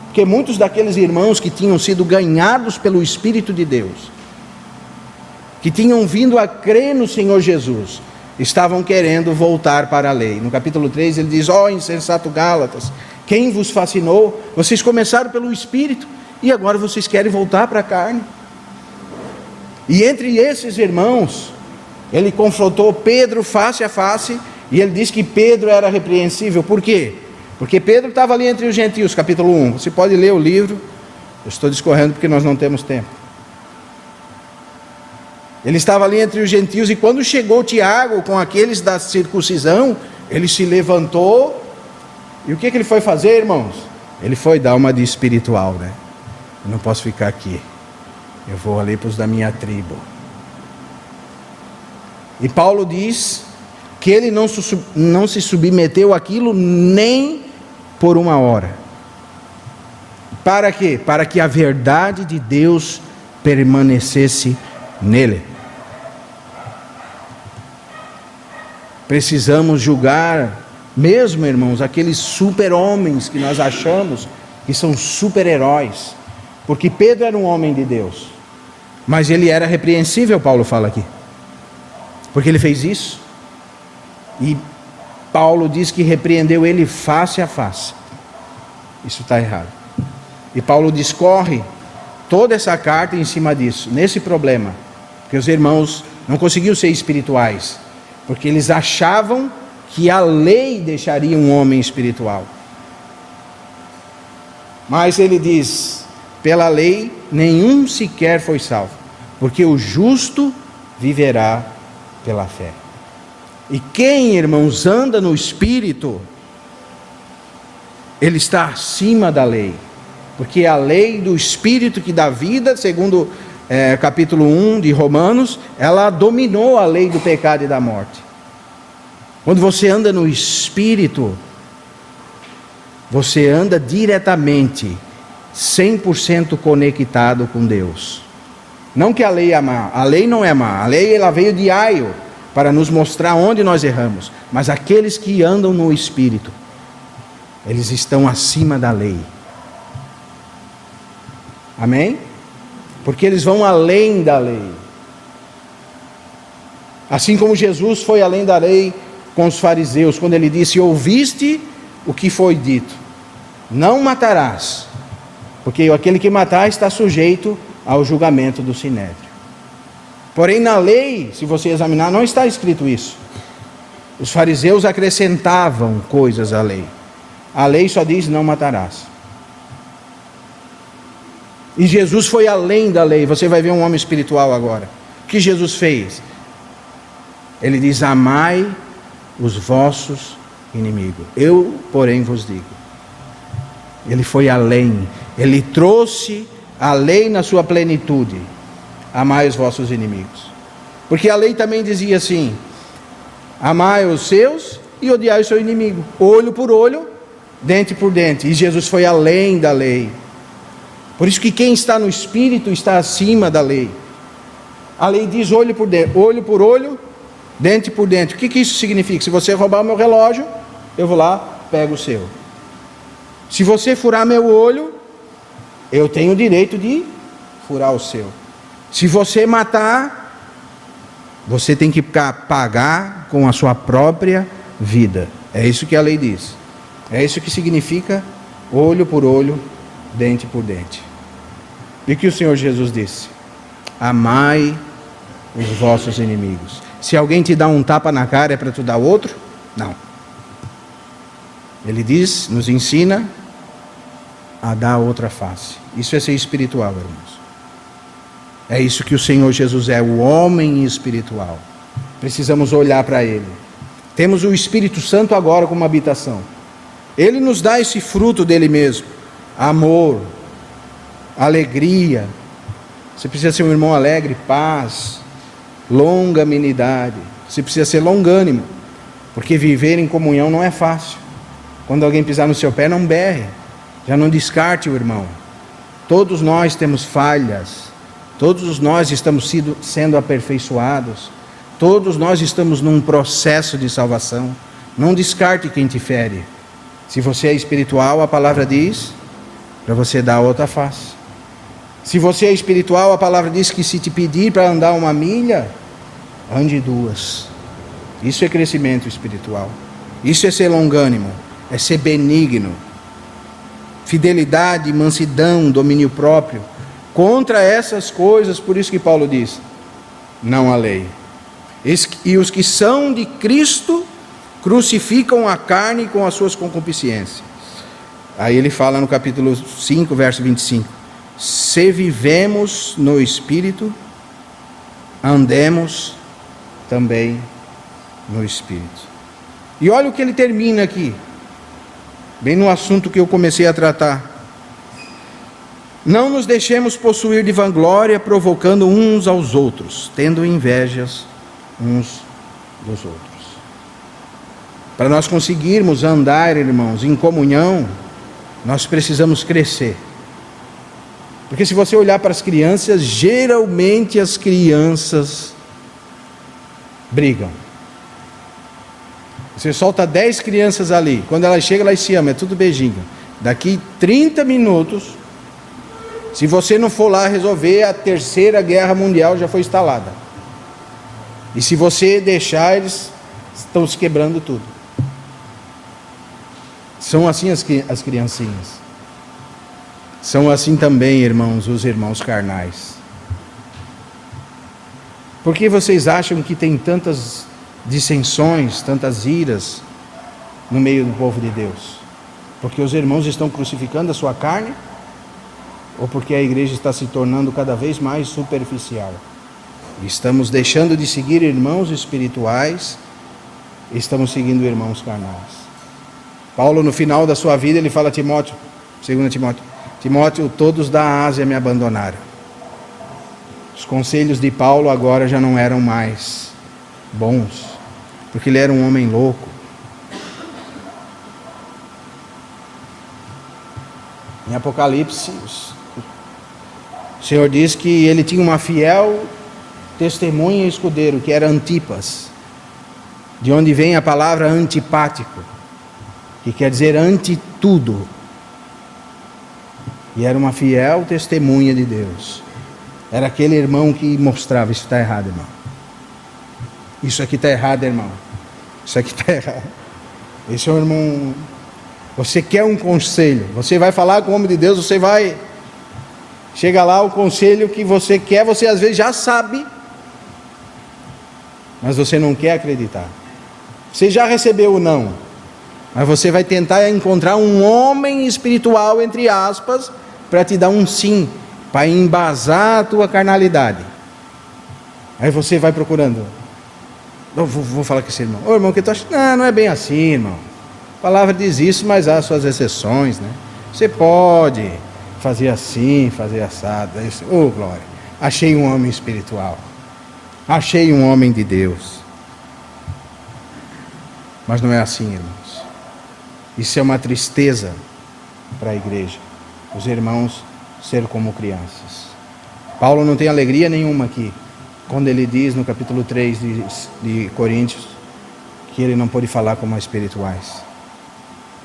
Porque muitos daqueles irmãos que tinham sido ganhados pelo Espírito de Deus, que tinham vindo a crer no Senhor Jesus, estavam querendo voltar para a lei. No capítulo 3 ele diz: ó insensato Gálatas, quem vos fascinou? Vocês começaram pelo Espírito e agora vocês querem voltar para a carne. E entre esses irmãos, ele confrontou Pedro face a face, e ele disse que Pedro era repreensível. Por quê? Porque Pedro estava ali entre os gentios, capítulo 1. Você pode ler o livro, eu estou discorrendo porque nós não temos tempo. Ele estava ali entre os gentios, e quando chegou Tiago com aqueles da circuncisão, ele se levantou, e o que ele foi fazer, irmãos? Ele foi dar uma de espiritual, né? Eu não posso ficar aqui, eu vou ali para os da minha tribo. E Paulo diz que ele não se submeteu àquilo nem por uma hora. Para quê? Para que a verdade de Deus permanecesse nele. Precisamos julgar, mesmo, irmãos, aqueles super-homens que nós achamos que são super-heróis. Porque Pedro era um homem de Deus, mas ele era repreensível, Paulo fala aqui. Porque ele fez isso. E Paulo diz que repreendeu ele face a face. Isso está errado. E Paulo discorre toda essa carta em cima disso, nesse problema. Porque os irmãos não conseguiam ser espirituais, porque eles achavam que a lei deixaria um homem espiritual. Mas ele diz, pela lei nenhum sequer foi salvo, porque o justo viverá pela fé. E quem, irmãos, anda no Espírito, ele está acima da lei, porque a lei do Espírito que dá vida, segundo capítulo 1 de Romanos, ela dominou a lei do pecado e da morte. Quando você anda no Espírito, você anda diretamente, 100% conectado com Deus. Não que a lei é má, a lei não é má, a lei ela veio de aio para nos mostrar onde nós erramos, mas aqueles que andam no Espírito, eles estão acima da lei. Amém? Porque eles vão além da lei. Assim como Jesus foi além da lei com os fariseus, quando ele disse, ouviste o que foi dito, não matarás, porque aquele que matar está sujeito ao julgamento do Sinédrio. Porém na lei, se você examinar, não está escrito isso. Os fariseus acrescentavam coisas à lei. A lei só diz, não matarás. E Jesus foi além da lei. Você vai ver um homem espiritual agora. O que Jesus fez? Ele diz, amai os vossos inimigos. Eu, porém, vos digo. Ele foi além. Ele trouxe a lei na sua plenitude. Amai os vossos inimigos. Porque a lei também dizia assim, amai os seus e odiai o seu inimigo. Olho por olho, dente por dente. E Jesus foi além da lei. Por isso que quem está no Espírito está acima da lei. A lei diz olho por olho, dente por dente. O que isso significa? Se você roubar o meu relógio, eu vou lá, pego o seu. Se você furar meu olho, eu tenho o direito de furar o seu. Se você matar, você tem que pagar com a sua própria vida. É isso que a lei diz. É isso que significa olho por olho, dente por dente. E o que o Senhor Jesus disse? Amai os vossos inimigos. Se alguém te dá um tapa na cara, é para tu dar outro? Não. Ele diz, nos ensina a dar outra face. Isso é ser espiritual, irmãos. É isso que o Senhor Jesus é, o homem espiritual. Precisamos olhar para Ele. Temos o Espírito Santo agora como habitação. Ele nos dá esse fruto dele mesmo. Amor, alegria. Você precisa ser um irmão alegre, paz, longanimidade. Você precisa ser longânimo, porque viver em comunhão não é fácil. Quando alguém pisar no seu pé, não berre. Já não descarte o irmão. Todos nós temos falhas. Todos nós estamos sendo aperfeiçoados. Todos nós estamos num processo de salvação. Não descarte quem te fere. Se você é espiritual, a palavra diz para você dar outra face. Se você é espiritual, a palavra diz que se te pedir para andar 1 milha, ande 2. Isso é crescimento espiritual. Isso é ser longânimo, é ser benigno. Fidelidade, mansidão, domínio próprio. Contra essas coisas, por isso que Paulo diz, não há lei. E os que são de Cristo crucificam a carne com as suas concupiscências. Aí ele fala no capítulo 5, verso 25. Se vivemos no Espírito, andemos também no Espírito. E olha o que ele termina aqui, bem no assunto que eu comecei a tratar. Não nos deixemos possuir de vanglória, provocando uns aos outros, tendo invejas uns dos outros. Para nós conseguirmos andar, irmãos, em comunhão, nós precisamos crescer. Porque se você olhar para as crianças, geralmente as crianças brigam. Você solta 10 crianças ali, quando elas chegam, elas se amam, é tudo beijinho. Daqui 30 minutos, se você não for lá resolver, a Terceira Guerra Mundial já foi instalada. E se você deixar, eles estão se quebrando tudo. São assim as criancinhas. São assim também, irmãos, os irmãos carnais. Por que vocês acham que tem tantas dissensões, tantas iras no meio do povo de Deus? Porque os irmãos estão crucificando a sua carne? Ou porque a igreja está se tornando cada vez mais superficial? Estamos deixando de seguir irmãos espirituais, estamos seguindo irmãos carnais. Paulo, no final da sua vida, ele fala a Timóteo, 2 Timóteo: Timóteo, todos da Ásia me abandonaram. Os conselhos de Paulo agora já não eram mais bons, porque ele era um homem louco. Em Apocalipse, o Senhor diz que ele tinha uma fiel testemunha e escudeiro, que era Antipas, de onde vem a palavra antipático, que quer dizer ante tudo. E era uma fiel testemunha de Deus. Era aquele irmão que mostrava: isso está errado, irmão. Isso aqui está errado, irmão. Isso aqui está errado. Esse é o irmão. Você quer um conselho, você vai falar com o homem de Deus, você vai. Chega lá, o conselho que você quer, você às vezes já sabe, mas você não quer acreditar. Você já recebeu o não, mas você vai tentar encontrar um homem espiritual, entre aspas, para te dar um sim, para embasar a tua carnalidade. Aí você vai procurando. Eu vou falar com esse irmão. Ô irmão, o que tu acha? Não é bem assim, irmão. A palavra diz isso, mas há suas exceções, né? Você pode fazer assim, fazer assado. Ô glória, achei um homem espiritual. Achei um homem de Deus. Mas não é assim, irmãos. Isso é uma tristeza para a igreja. Os irmãos ser como crianças. Paulo não tem alegria nenhuma aqui, quando ele diz no capítulo 3 de Coríntios, que ele não pode falar como espirituais,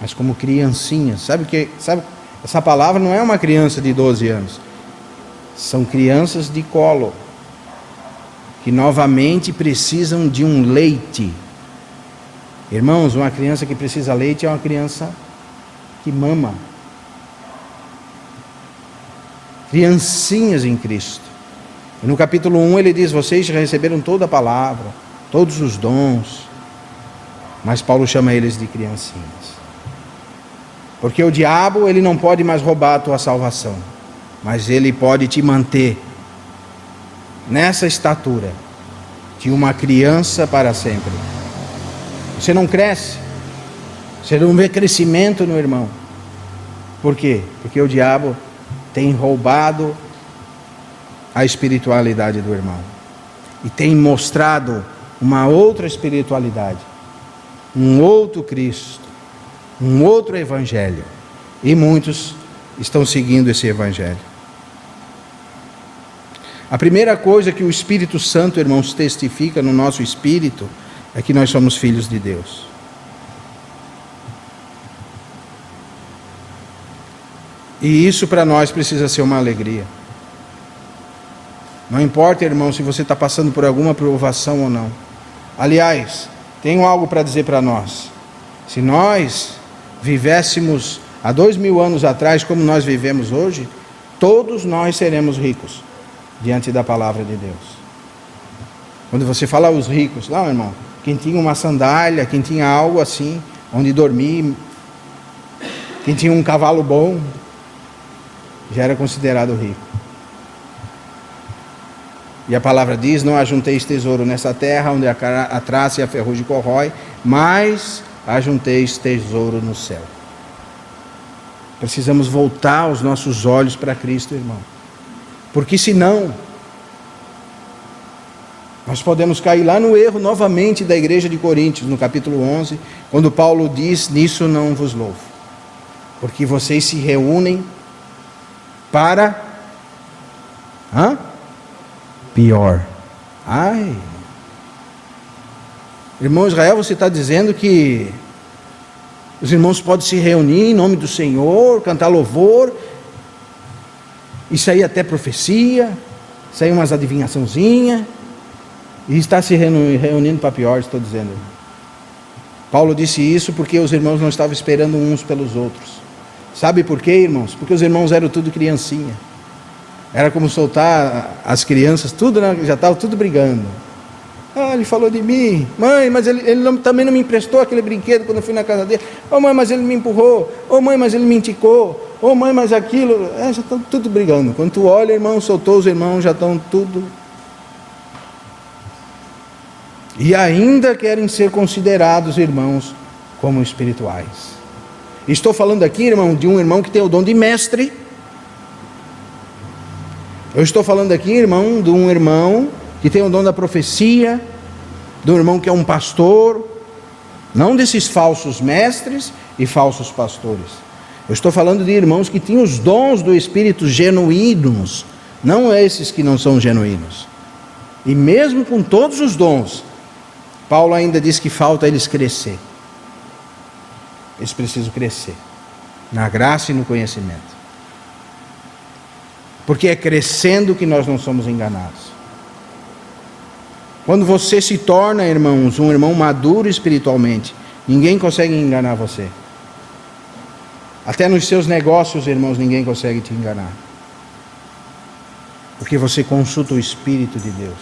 mas como criancinhas. Sabe, essa palavra não é uma criança de 12 anos. São crianças de colo, que novamente precisam de um leite. Irmãos, uma criança que precisa de leite é uma criança que mama. Criancinhas em Cristo. E no capítulo 1 ele diz: vocês já receberam toda a palavra, todos os dons. Mas Paulo chama eles de criancinhas. Porque o diabo, ele não pode mais roubar a tua salvação, mas ele pode te manter nessa estatura de uma criança para sempre. Você não cresce, você não vê crescimento no irmão. Por quê? Porque o diabo tem roubado a espiritualidade do irmão e tem mostrado uma outra espiritualidade, um outro Cristo, um outro evangelho, e muitos estão seguindo esse evangelho. A primeira coisa que o Espírito Santo, irmãos, testifica no nosso espírito é que nós somos filhos de Deus. E isso para nós precisa ser uma alegria. Não importa, irmão, se você está passando por alguma provação ou não. Aliás, tenho algo para dizer para nós. Se nós vivêssemos há 2000 anos atrás como nós vivemos hoje, todos nós seremos ricos diante da palavra de Deus. Quando você fala os ricos, não, irmão, quem tinha uma sandália, quem tinha algo assim, onde dormir, quem tinha um cavalo bom, já era considerado rico. E a palavra diz: não ajunteis tesouro nessa terra, onde a traça e a ferrugem corrói, mas ajunteis tesouro no céu. Precisamos voltar os nossos olhos para Cristo, irmão. Porque senão, nós podemos cair lá no erro novamente da igreja de Coríntios, no capítulo 11, quando Paulo diz: nisso não vos louvo, porque vocês se reúnem para Pior. Ai. Irmão Israel, você está dizendo que os irmãos podem se reunir em nome do Senhor, cantar louvor, e sair até profecia, sair umas adivinhaçãozinhas, e está se reunindo para pior, estou dizendo. Paulo disse isso porque os irmãos não estavam esperando uns pelos outros. Sabe por quê, irmãos? Porque os irmãos eram tudo criancinha. Era como soltar as crianças, tudo, já estavam tudo brigando. Ele falou de mim. Mãe, mas ele também não me emprestou aquele brinquedo quando eu fui na casa dele. Mãe, mas ele me empurrou. Mãe, mas ele me enticou. Mãe, mas aquilo. Já estão tudo brigando. Quando tu olha, irmão, soltou os irmãos, já estão tudo. E ainda querem ser considerados irmãos como espirituais. Estou falando aqui, irmão, de um irmão que tem o dom de mestre. Eu estou falando aqui, irmão, de um irmão que tem o dom da profecia, de um irmão que é um pastor, não desses falsos mestres e falsos pastores. Eu estou falando de irmãos que têm os dons do Espírito genuínos, não esses que não são genuínos. E mesmo com todos os dons, Paulo ainda diz que falta eles crescer. Eles precisam crescer na graça e no conhecimento. Porque é crescendo que nós não somos enganados. Quando você se torna, irmãos, um irmão maduro espiritualmente, ninguém consegue enganar você. Até nos seus negócios, irmãos, ninguém consegue te enganar. Porque você consulta o Espírito de Deus.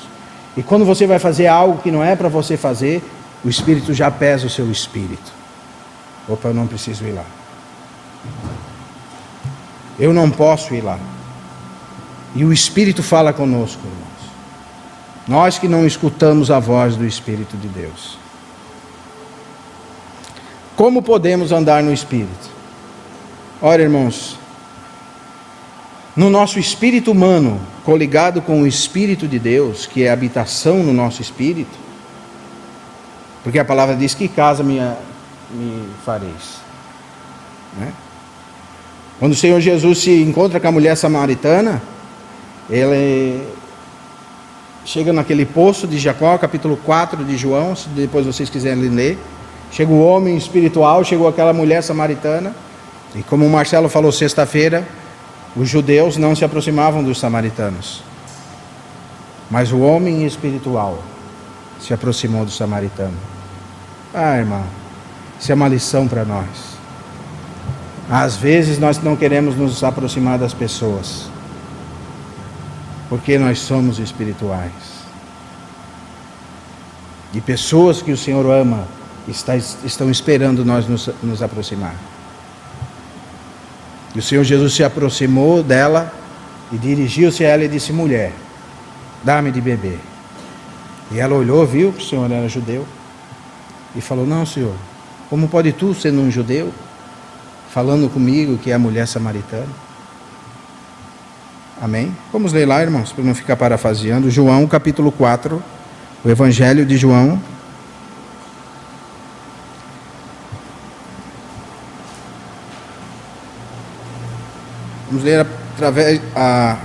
E quando você vai fazer algo que não é para você fazer, o Espírito já pesa o seu espírito. Opa, eu não preciso ir lá. Eu não posso ir lá. E o Espírito fala conosco, irmãos. Nós que não escutamos a voz do Espírito de Deus. Como podemos andar no Espírito? Ora, irmãos, no nosso espírito humano, coligado com o Espírito de Deus, que é a habitação no nosso espírito, porque a palavra diz que casa me fareis. Né? Quando o Senhor Jesus se encontra com a mulher samaritana, ele chega naquele poço de Jacó, capítulo 4 de João, se depois vocês quiserem ler. Chega o homem espiritual, chegou aquela mulher samaritana, e como o Marcelo falou sexta-feira, os judeus não se aproximavam dos samaritanos, mas o homem espiritual se aproximou do samaritano. Irmão, isso é uma lição para nós. Às vezes nós não queremos nos aproximar das pessoas, porque nós somos espirituais. E pessoas que o Senhor ama estão esperando nós nos aproximar. E o Senhor Jesus se aproximou dela e dirigiu-se a ela e disse: mulher, dá-me de beber. E ela olhou, viu que o Senhor era judeu e falou: não, Senhor, como pode tu, sendo um judeu, falando comigo que é a mulher samaritana? Amém? Vamos ler lá, irmãos, para não ficar parafraseando. João capítulo 4, o Evangelho de João. Vamos ler através a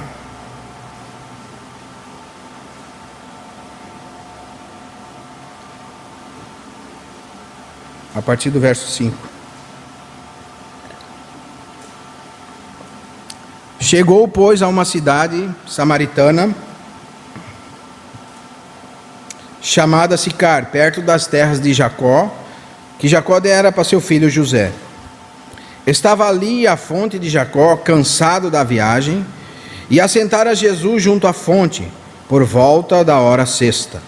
partir do verso 5. Chegou, pois, a uma cidade samaritana chamada Sicar, perto das terras de Jacó, que Jacó dera para seu filho José. Estava ali a fonte de Jacó, cansado da viagem, e assentara Jesus junto à fonte, por volta da hora sexta.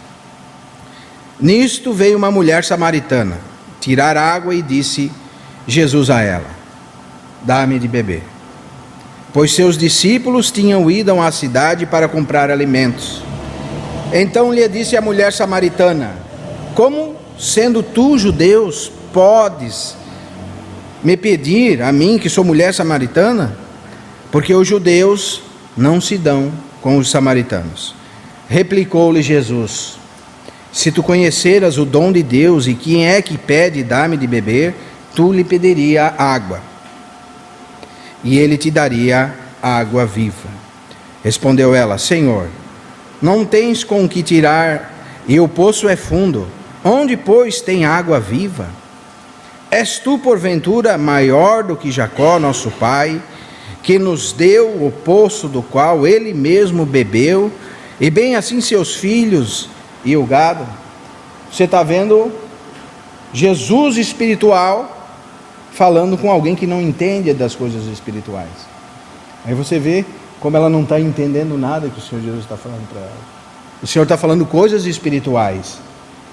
Nisto veio uma mulher samaritana tirar água e disse Jesus a ela: dá-me de beber. Pois seus discípulos tinham ido à cidade para comprar alimentos. Então lhe disse a mulher samaritana: como, sendo tu judeus, podes me pedir a mim, que sou mulher samaritana? Porque os judeus não se dão com os samaritanos. Replicou-lhe Jesus: se tu conheceras o dom de Deus e quem é que pede dá-me de beber, tu lhe pediria água, e ele te daria água viva. Respondeu ela: Senhor, não tens com que tirar, e o poço é fundo. Onde, pois, tem água viva? És tu, porventura, maior do que Jacó, nosso pai, que nos deu o poço do qual ele mesmo bebeu, e bem assim seus filhos e o gado? Você está vendo Jesus espiritual falando com alguém que não entende das coisas espirituais. Aí você vê como ela não está entendendo nada que o Senhor Jesus está falando para ela. O Senhor está falando coisas espirituais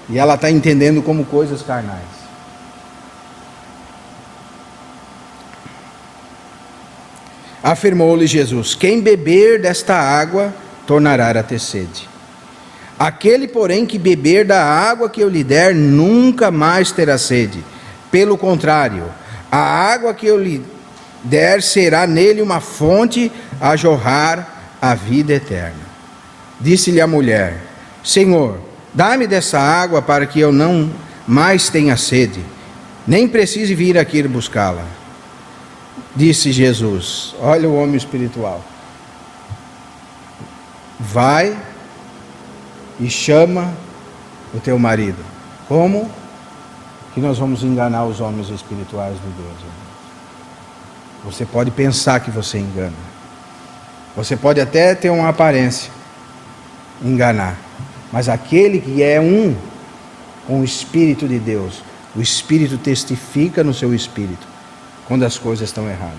e ela está entendendo como coisas carnais. Afirmou-lhe Jesus: quem beber desta água tornará a ter sede. Aquele, porém, que beber da água que eu lhe der, nunca mais terá sede. Pelo contrário, a água que eu lhe der será nele uma fonte a jorrar a vida eterna. Disse-lhe a mulher: Senhor, dá-me dessa água para que eu não mais tenha sede, nem precise vir aqui buscá-la. Disse Jesus: olha o homem espiritual. Vai e chama o teu marido. Como que nós vamos enganar os homens espirituais de Deus, irmãos? Você pode pensar que você engana. Você pode até ter uma aparência, enganar. Mas aquele que é um com o Espírito de Deus, o Espírito testifica no seu espírito quando as coisas estão erradas.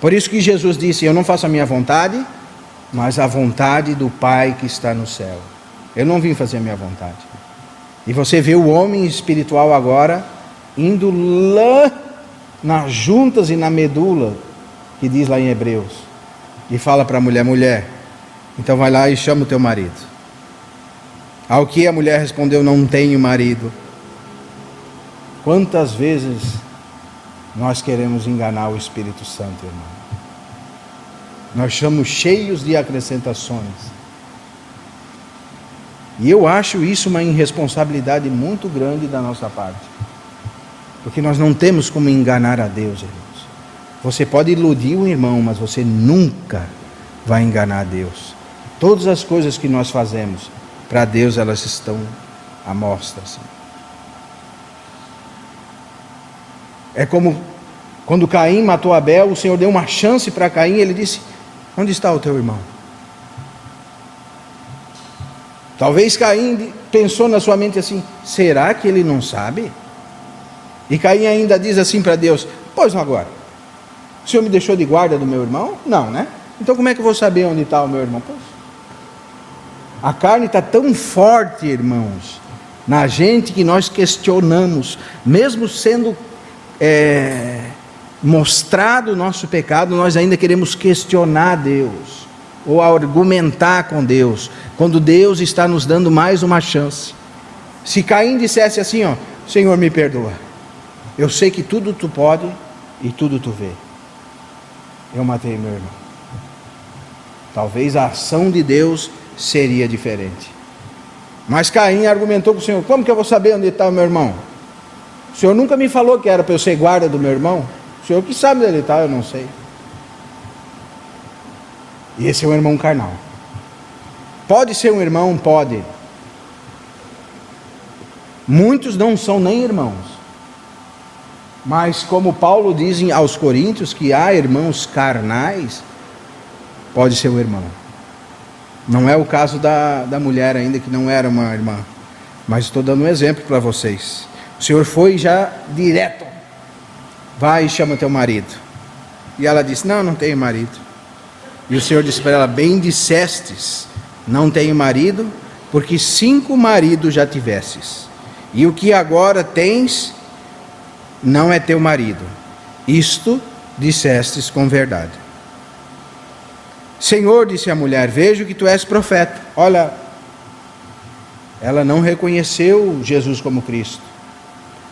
Por isso que Jesus disse: eu não faço a minha vontade, mas a vontade do Pai que está no céu. Eu não vim fazer a minha vontade. E você vê o homem espiritual agora indo lá nas juntas e na medula, que diz lá em Hebreus, e fala para a mulher: mulher, então vai lá e chama o teu marido. Ao que a mulher respondeu: não tenho marido. Quantas vezes nós queremos enganar o Espírito Santo, irmão? Nós estamos cheios de acrescentações. E eu acho isso uma irresponsabilidade muito grande da nossa parte. Porque nós não temos como enganar a Deus, irmãos. Você pode iludir um irmão, mas você nunca vai enganar a Deus. Todas as coisas que nós fazemos para Deus, elas estão à mostra. Assim. É como quando Caim matou Abel, o Senhor deu uma chance para Caim, ele disse: onde está o teu irmão? Talvez Caim pensou na sua mente assim: será que ele não sabe? E Caim ainda diz assim para Deus: pois não, agora, o Senhor me deixou de guarda do meu irmão? Não, né? Então como é que eu vou saber onde está o meu irmão? Pois. A carne está tão forte, irmãos, na gente, que nós questionamos, mesmo sendo mostrado o nosso pecado, nós ainda queremos questionar Deus, ou argumentar com Deus, quando Deus está nos dando mais uma chance. Se Caim dissesse assim: ó, Senhor, me perdoa, eu sei que tudo tu pode e tudo tu vê, eu matei meu irmão, talvez a ação de Deus seria diferente. Mas Caim argumentou com o Senhor: como que eu vou saber onde está o meu irmão? O Senhor nunca me falou que era para eu ser guarda do meu irmão. O Senhor que sabe onde ele está, eu não sei. E esse é um irmão carnal. Pode ser um irmão? Pode. Muitos não são nem irmãos. Mas como Paulo diz aos Coríntios que há irmãos carnais, pode ser um irmão. Não é o caso da mulher ainda, que não era uma irmã. Mas estou dando um exemplo para vocês. O Senhor foi já direto: vai e chama teu marido. E ela disse: não tenho marido. E o Senhor disse para ela: bem dissestes, não tenho marido, porque 5 maridos já tivesses, e o que agora tens não é teu marido. Isto dissestes com verdade. Senhor, disse a mulher, vejo que tu és profeta. Olha, ela não reconheceu Jesus como Cristo.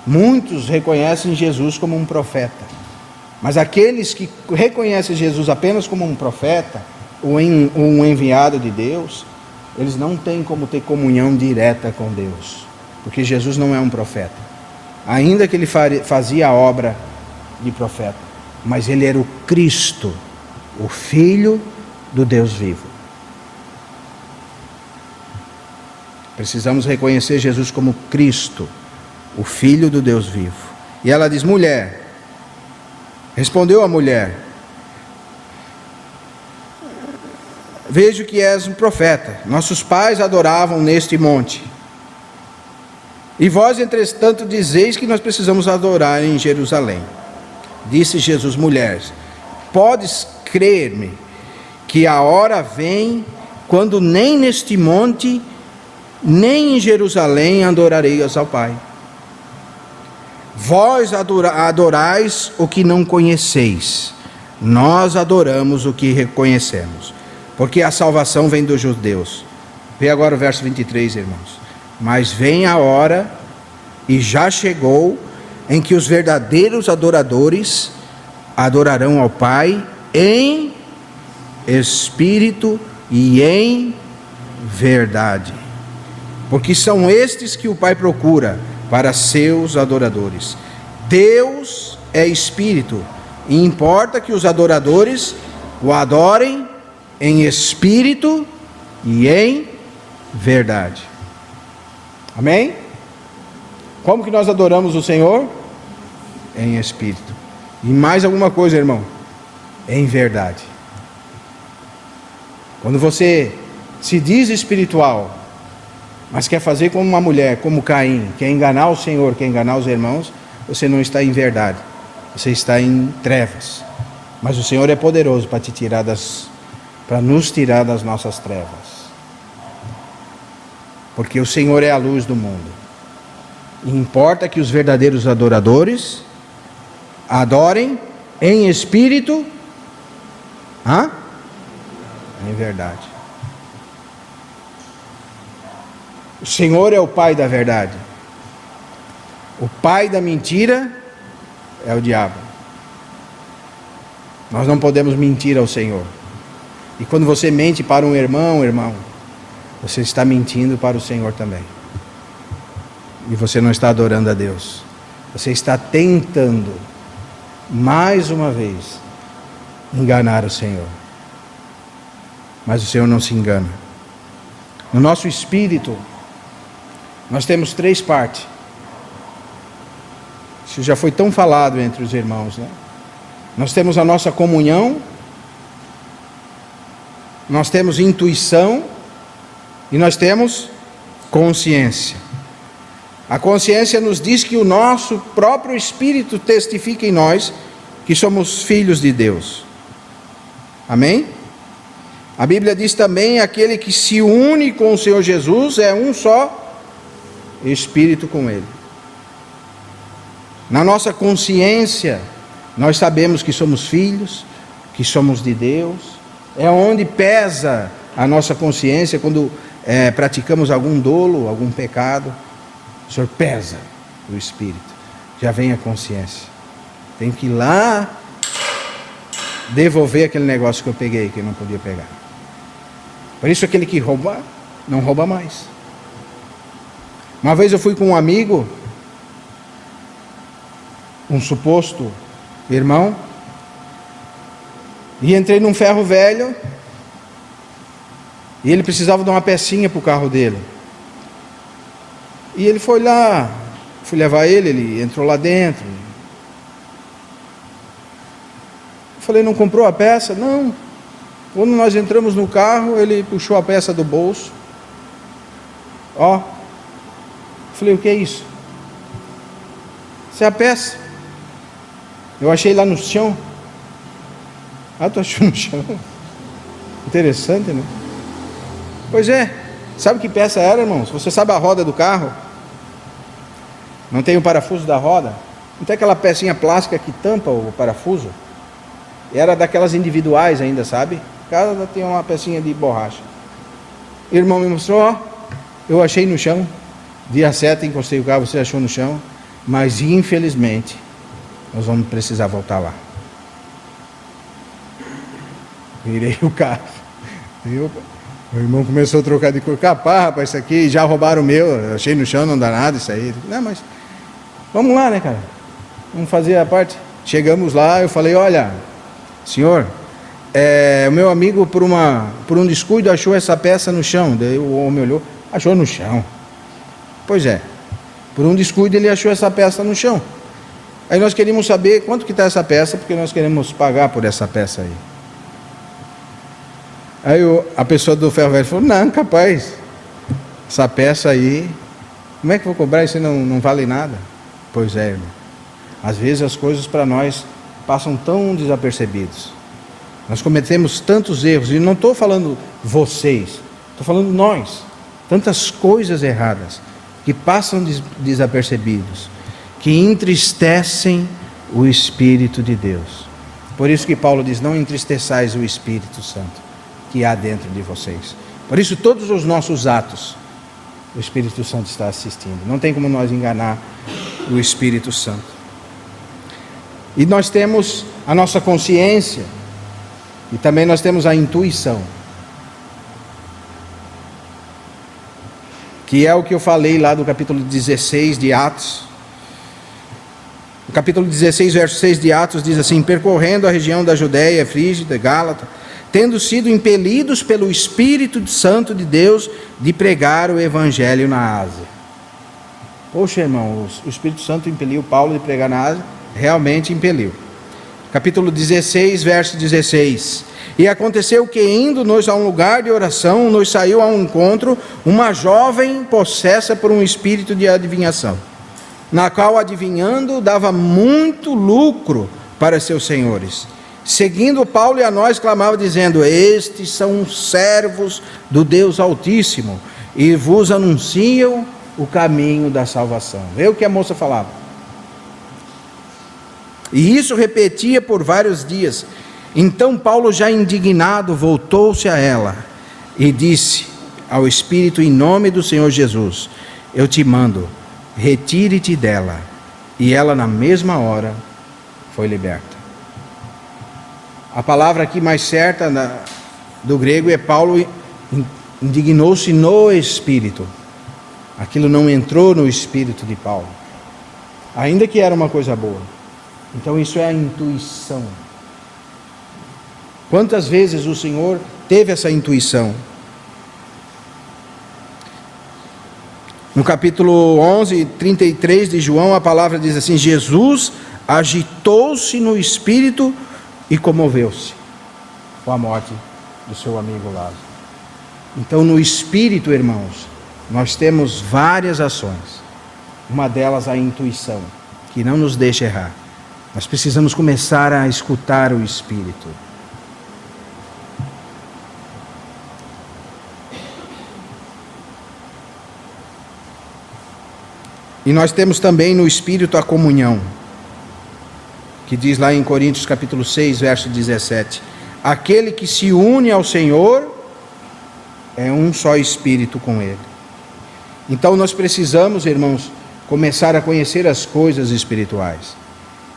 Muitos reconhecem Jesus como um profeta, mas aqueles que reconhecem Jesus apenas como um profeta, ou um enviado de Deus, eles não têm como ter comunhão direta com Deus, porque Jesus não é um profeta, ainda que ele fazia a obra de profeta, mas ele era o Cristo, o Filho do Deus vivo. Precisamos reconhecer Jesus como Cristo, o Filho do Deus vivo. E ela diz: mulher, respondeu a mulher, vejo que és um profeta. Nossos pais adoravam neste monte. E vós, entretanto, dizeis que nós precisamos adorar em Jerusalém. Disse Jesus: mulher, podes crer-me que a hora vem quando nem neste monte, nem em Jerusalém adorareis ao Pai. Vós adorais o que não conheceis, nós adoramos o que reconhecemos, porque a salvação vem dos judeus. Vê agora o verso 23, irmãos. Mas vem a hora, e já chegou, em que os verdadeiros adoradores adorarão ao Pai em espírito e em verdade, porque são estes que o Pai procura para seus adoradores. Deus é espírito, e importa que os adoradores o adorem em espírito e em verdade. Amém? Como que nós adoramos o Senhor? Em espírito. E mais alguma coisa, irmão? Em verdade. Quando você se diz espiritual, mas quer fazer como uma mulher, como Caim, quer enganar o Senhor, quer enganar os irmãos, você não está em verdade, você está em trevas. Mas o Senhor é poderoso para nos tirar das nossas trevas, porque o Senhor é a luz do mundo. E importa que os verdadeiros adoradores adorem em espírito, em verdade. O Senhor é o pai da verdade. O pai da mentira é o diabo. Nós não podemos mentir ao Senhor. E quando você mente para um irmão, você está mentindo para o Senhor também. E você não está adorando a Deus. Você está tentando, mais uma vez, enganar o Senhor. Mas o Senhor não se engana. No nosso espírito, nós temos 3 partes. Isso já foi tão falado entre os irmãos, né? Nós temos a nossa comunhão, nós temos intuição e nós temos consciência. A consciência nos diz que o nosso próprio espírito testifica em nós que somos filhos de Deus. Amém? A Bíblia diz também: aquele que se une com o Senhor Jesus é um só espírito com Ele. Na nossa consciência, nós sabemos que somos filhos, que somos de Deus. É onde pesa a nossa consciência quando praticamos algum dolo, algum pecado. O Senhor pesa o espírito. Já vem a consciência. Tem que ir lá devolver aquele negócio que eu peguei, que eu não podia pegar. Por isso aquele que rouba, não rouba mais. Uma vez eu fui com um amigo, um suposto irmão, e entrei num ferro velho, e ele precisava de uma pecinha para o carro dele. E ele foi lá, fui levar ele entrou lá dentro. Eu falei: não comprou a peça? Não. Quando nós entramos no carro, ele puxou a peça do bolso. Eu falei: o que é isso? Isso é a peça. Eu achei lá no chão. Tu achou no chão? Interessante, né? Pois é. Sabe que peça era, irmãos? Você sabe a roda do carro? Não tem o parafuso da roda? Não tem aquela pecinha plástica que tampa o parafuso? Era daquelas individuais ainda, sabe? Cada tem uma pecinha de borracha. O irmão me mostrou, eu achei no chão. Dia 7 encostei o carro, você achou no chão. Mas infelizmente, nós vamos precisar voltar lá. Virei o carro. O irmão começou a trocar de cor. Capaz, rapaz, isso aqui, já roubaram o meu. Eu achei no chão, não dá nada isso aí. Não, mas vamos lá, né, cara? Vamos fazer a parte. Chegamos lá, eu falei: olha, senhor, o meu amigo por um descuido achou essa peça no chão. Daí o homem olhou: Achou no chão. Pois é, por um descuido ele achou essa peça no chão. Aí nós queríamos saber quanto que está essa peça, porque nós queremos pagar por essa peça aí. Aí a pessoa do ferro velho falou, não, capaz, essa peça aí, como é que eu vou cobrar? Isso não vale nada. Pois é, irmão. Às vezes as coisas para nós passam tão desapercebidos. Nós cometemos tantos erros, e não estou falando vocês, estou falando nós. Tantas coisas erradas que passam desapercebidos, que entristecem o Espírito de Deus. Por isso que Paulo diz, não entristeçais o Espírito Santo que há dentro de vocês. Por isso todos os nossos atos, o Espírito Santo está assistindo. Não tem como nós enganar o Espírito Santo. E nós temos a nossa consciência, e também nós temos a intuição, que é o que eu falei lá do capítulo 16 de Atos. No capítulo 16, verso 6 de Atos, diz assim, percorrendo a região da Judéia, Frígia, Gálata, tendo sido impelidos pelo Espírito Santo de Deus de pregar o Evangelho na Ásia. Poxa, irmão, o Espírito Santo impeliu Paulo de pregar na Ásia? Realmente impeliu. Capítulo 16, verso 16. E aconteceu que, indo-nos a um lugar de oração, nos saiu ao encontro uma jovem possessa por um espírito de adivinhação, na qual, adivinhando, dava muito lucro para seus senhores. Seguindo Paulo e a nós, clamava dizendo, estes são servos do Deus Altíssimo, e vos anunciam o caminho da salvação. Vê o que a moça falava. E isso repetia por vários dias. Então Paulo, já indignado, voltou-se a ela e disse ao Espírito, em nome do Senhor Jesus, eu te mando, retire-te dela. E ela na mesma hora foi liberta. A palavra aqui mais certa do grego é Paulo indignou-se no Espírito. Aquilo não entrou no Espírito de Paulo, ainda que era uma coisa boa. Então isso é a intuição. Quantas vezes o Senhor teve essa intuição? No capítulo 11, 33 de João, a palavra diz assim, Jesus agitou-se no Espírito e comoveu-se com a morte do seu amigo Lázaro. Então no Espírito, irmãos, nós temos várias ações. Uma delas a intuição, que não nos deixa errar. Nós precisamos começar a escutar o Espírito. E nós temos também no Espírito a comunhão, que diz lá em Coríntios capítulo 6, verso 17, aquele que se une ao Senhor é um só Espírito com Ele. Então nós precisamos, irmãos, começar a conhecer as coisas espirituais.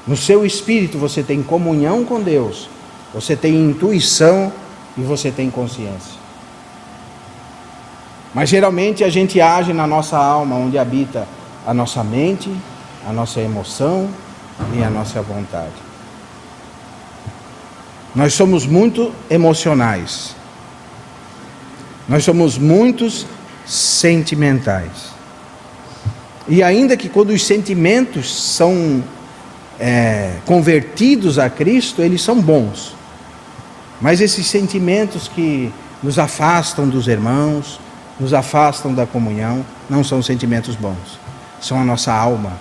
No seu espírito você tem comunhão com Deus, você tem intuição e você tem consciência. Mas geralmente a gente age na nossa alma, onde habita a nossa mente, a nossa emoção e a nossa vontade. Nós somos muito emocionais. Nós somos muitos sentimentais. E ainda que quando os sentimentos são convertidos a Cristo, eles são bons. Mas esses sentimentos que nos afastam dos irmãos, nos afastam da comunhão, não são sentimentos bons. São a nossa alma,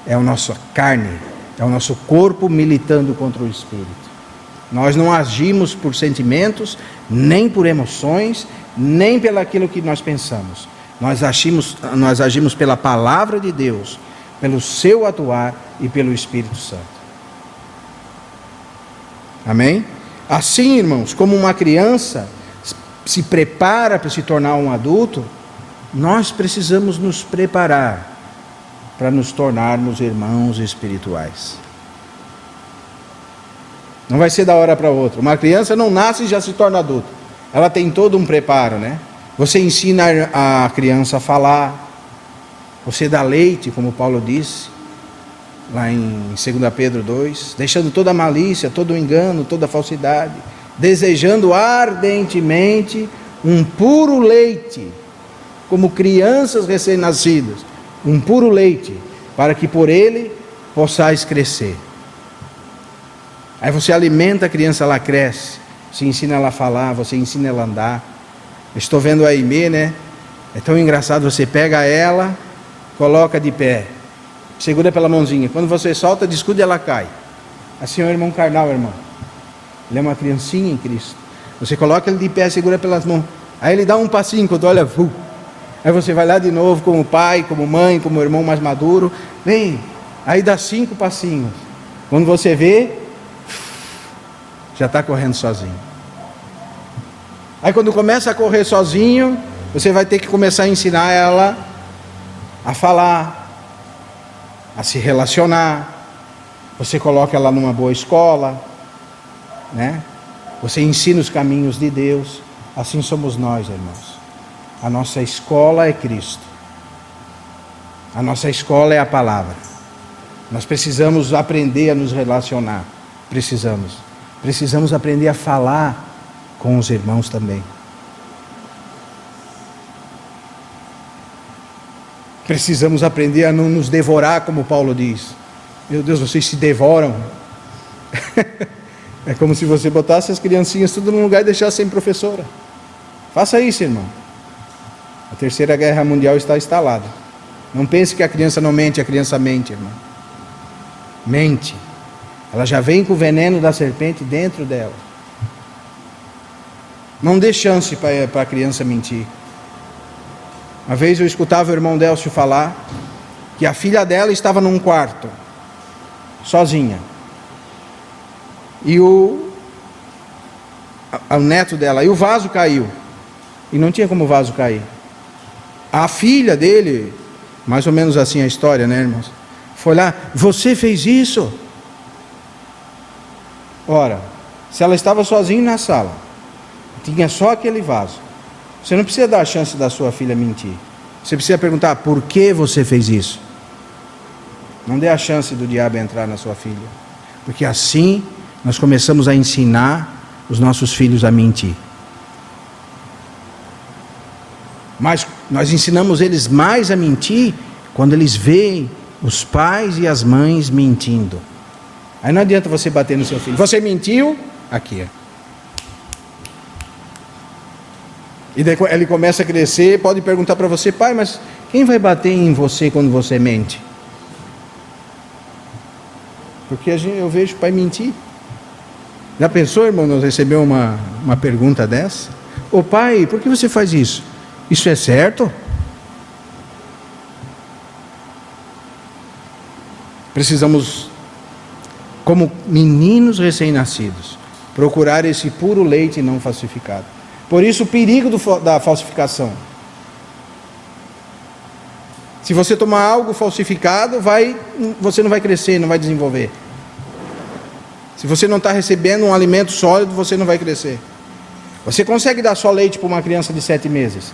é a nossa carne, é o nosso corpo militando contra o Espírito. Nós não agimos por sentimentos, nem por emoções, nem pelo aquilo que nós pensamos. Nós agimos pela palavra de Deus, pelo seu atuar e pelo Espírito Santo. Amém? Assim, irmãos, como uma criança se prepara para se tornar um adulto, nós precisamos nos preparar para nos tornarmos irmãos espirituais. Não vai ser da hora para outra. Uma criança não nasce e já se torna adulto. Ela tem todo um preparo, né? Você ensina a criança a falar. Você dá leite, como Paulo disse, lá em 2 Pedro 2, deixando toda a malícia, todo o engano, toda a falsidade, desejando ardentemente um puro leite, como crianças recém-nascidas, um puro leite, para que por ele possais crescer. Aí você alimenta a criança, ela cresce, você ensina ela a falar, você ensina ela a andar. Eu estou vendo a Aimee, né? É tão engraçado, você pega ela, coloca de pé, segura pela mãozinha, quando você solta, descuida, ela cai. Assim é o irmão carnal, irmão. Ele é uma criancinha em Cristo. Você coloca ele de pé, segura pelas mãos, aí ele dá um passinho, quando olha, aí você vai lá de novo, como pai, como mãe, como irmão mais maduro, vem, aí dá 5 passinhos, quando você vê, já está correndo sozinho. Aí quando começa a correr sozinho, você vai ter que começar a ensinar ela a falar, a se relacionar. Você coloca ela numa boa escola, né? Você ensina os caminhos de Deus. Assim somos nós, irmãos. A nossa escola é Cristo. A nossa escola é a palavra. Nós precisamos aprender a nos relacionar. Precisamos aprender a falar com os irmãos também. Precisamos aprender a não nos devorar, como Paulo diz. Meu Deus, vocês se devoram. É como se você botasse as criancinhas tudo num lugar e deixasse sem professora. Faça isso, irmão. A Terceira Guerra Mundial está instalada. Não pense que a criança não mente, a criança mente, irmão. Mente. Ela já vem com o veneno da serpente dentro dela. Não dê chance para a criança mentir. Uma vez eu escutava o irmão Délcio falar que a filha dela estava num quarto, sozinha. E o neto dela, e o vaso caiu. E não tinha como o vaso cair. A filha dele, mais ou menos assim a história, né, irmãos? Foi lá, você fez isso? Ora, se ela estava sozinha na sala, tinha só aquele vaso, você não precisa dar a chance da sua filha mentir. Você precisa perguntar, por que você fez isso? Não dê a chance do diabo entrar na sua filha. Porque assim nós começamos a ensinar os nossos filhos a mentir. Mas nós ensinamos eles mais a mentir quando eles veem os pais e as mães mentindo. Aí não adianta você bater no seu filho. Você mentiu? Aqui, ó. E daí ele começa a crescer, pode perguntar para você, pai, mas quem vai bater em você quando você mente? Porque eu vejo o pai mentir. Já pensou, irmão, nós recebemos uma pergunta dessa? Ô pai, por que você faz isso? Isso é certo? Precisamos, como meninos recém-nascidos, procurar esse puro leite não falsificado. Por isso o perigo da falsificação. Se você tomar algo falsificado, você não vai crescer, não vai desenvolver. Se você não está recebendo um alimento sólido, você não vai crescer. Você consegue dar só leite para uma criança de 7 meses,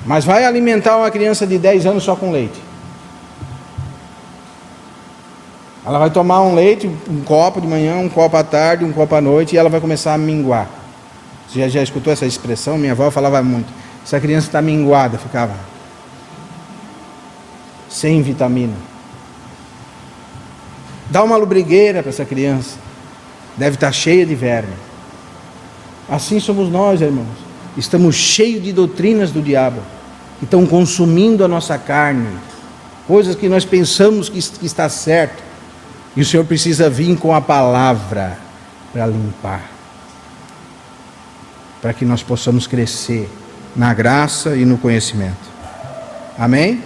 mas vai alimentar uma criança de 10 anos só com leite. Ela vai tomar um leite, um copo de manhã, um copo à tarde, um copo à noite, e ela vai começar a minguar. Você já escutou essa expressão? Minha avó falava muito. Essa criança está minguada, ficava sem vitamina. Dá uma lobrigueira para essa criança, deve estar cheia de verme. Assim somos nós, irmãos. Estamos cheios de doutrinas do diabo, que estão consumindo a nossa carne, coisas que nós pensamos que está certo, e o Senhor precisa vir com a palavra para limpar, para que nós possamos crescer na graça e no conhecimento. Amém?